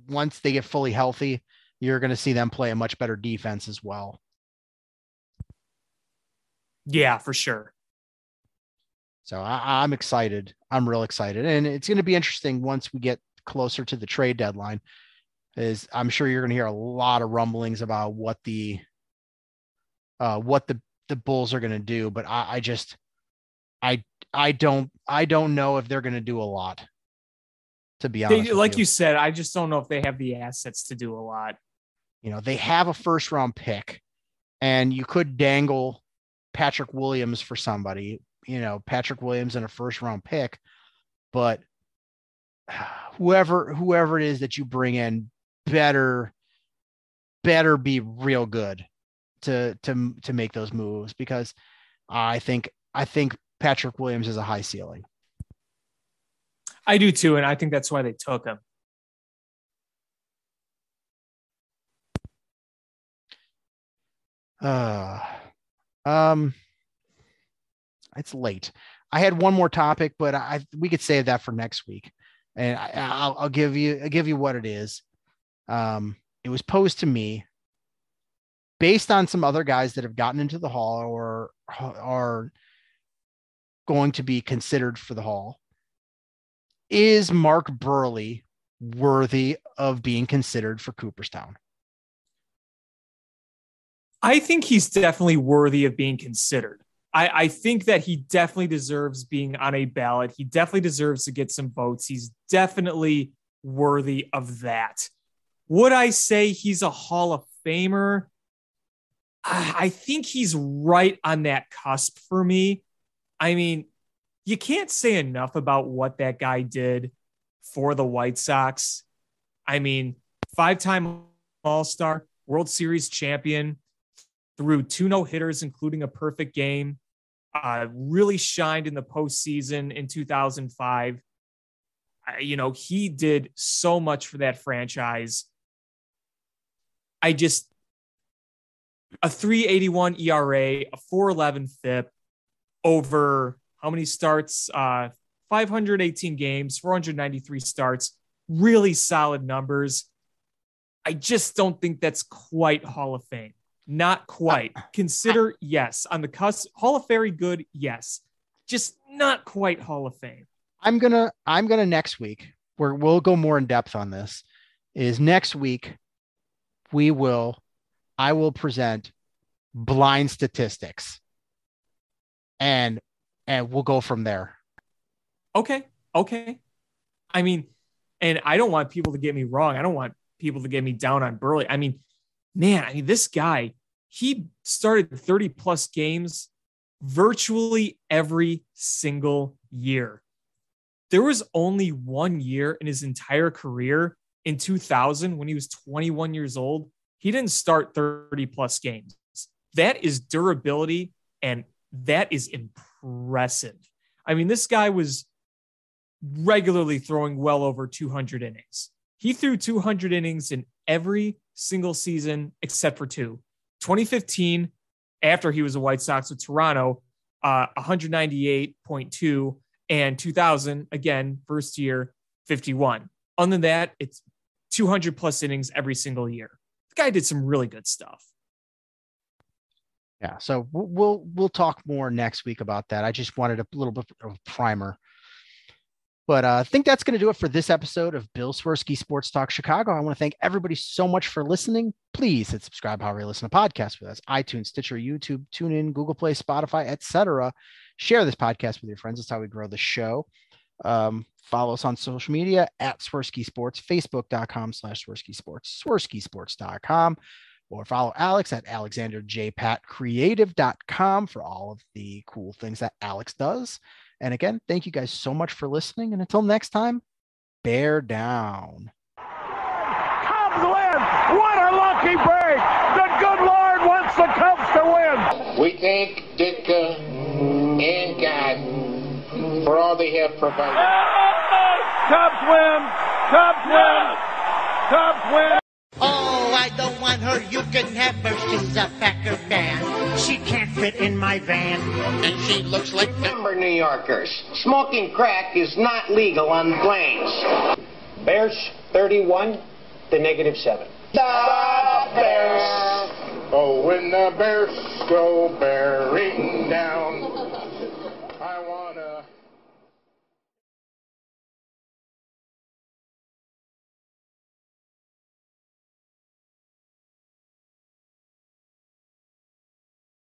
once they get fully healthy, you're going to see them play a much better defense as well. Yeah, for sure. So I'm excited. I'm real excited. And it's going to be interesting once we get closer to the trade deadline, is I'm sure you're going to hear a lot of rumblings about what the Bulls are going to do. But I don't know if they're going to do a lot, to be honest. Like you said, I just don't know if they have the assets to do a lot. They have a first round pick, and you could dangle Patrick Williams for somebody, Patrick Williams and a first round pick, but whoever it is that you bring in better be real good to make those moves, because I think Patrick Williams has a high ceiling. I do too. And I think that's why they took him. It's late. I had one more topic, but we could save that for next week, and I'll give you what it is. It was posed to me based on some other guys that have gotten into the Hall or are going to be considered for the Hall. Is Mark Burley worthy of being considered for Cooperstown? I think he's definitely worthy of being considered. I think that he definitely deserves being on a ballot. He definitely deserves to get some votes. He's definitely worthy of that. Would I say he's a Hall of Famer? I think he's right on that cusp for me. I mean, you can't say enough about what that guy did for the White Sox. I mean, 5-time All-Star, World Series champion, threw 2 no-hitters, including a perfect game. Really shined in the postseason in 2005. He did so much for that franchise. A 3.81 ERA, a 4.11 FIP, over how many starts? 518 games, 493 starts. Really solid numbers. I just don't think that's quite Hall of Fame. Not quite. Consider, yes. On the cusp, Hall of Very good, yes. Just not quite Hall of Fame. I'm gonna next week, where we'll go more in depth on this, is next week I will present blind statistics, and we'll go from there. Okay. I mean, and I don't want people to get me wrong. I don't want people to get me down on Burley. I mean, this guy, he started 30 plus games virtually every single year. There was only 1 year in his entire career in 2000 when he was 21 years old. He didn't start 30 plus games. That is durability, and that is impressive. I mean, this guy was regularly throwing well over 200 innings. He threw 200 innings in every single season except for 2. 2015, after he was a White Sox with Toronto, 198.2, and 2000, again, first year, 51. Other than that, it's 200 plus innings every single year. The guy did some really good stuff. Yeah, so we'll talk more next week about that. I just wanted a little bit of a primer. But I think that's going to do it for this episode of Bill Swerski Sports Talk Chicago. I want to thank everybody so much for listening. Please hit subscribe however you listen to podcasts with us. iTunes, Stitcher, YouTube, TuneIn, Google Play, Spotify, etc. Share this podcast with your friends. That's how we grow the show. Follow us on social media at Swerski Sports, Facebook.com/Swerski Sports, SwerskiSports.com, or follow Alex at AlexanderJPatCreative.com for all of the cool things that Alex does. And again, thank you guys so much for listening. And until next time, bear down. Cubs win! What a lucky break! The good Lord wants the Cubs to win! We thank Ditka and God for all they have provided. Cubs win! Cubs win! Cubs win! Oh, I don't want her. You can have her. She's a Packer fan. She can't fit in my van. And she looks like Remember, New Yorkers, smoking crack is not legal on planes. Bears 31 to -7. The Bears. Oh, when the Bears go bearing down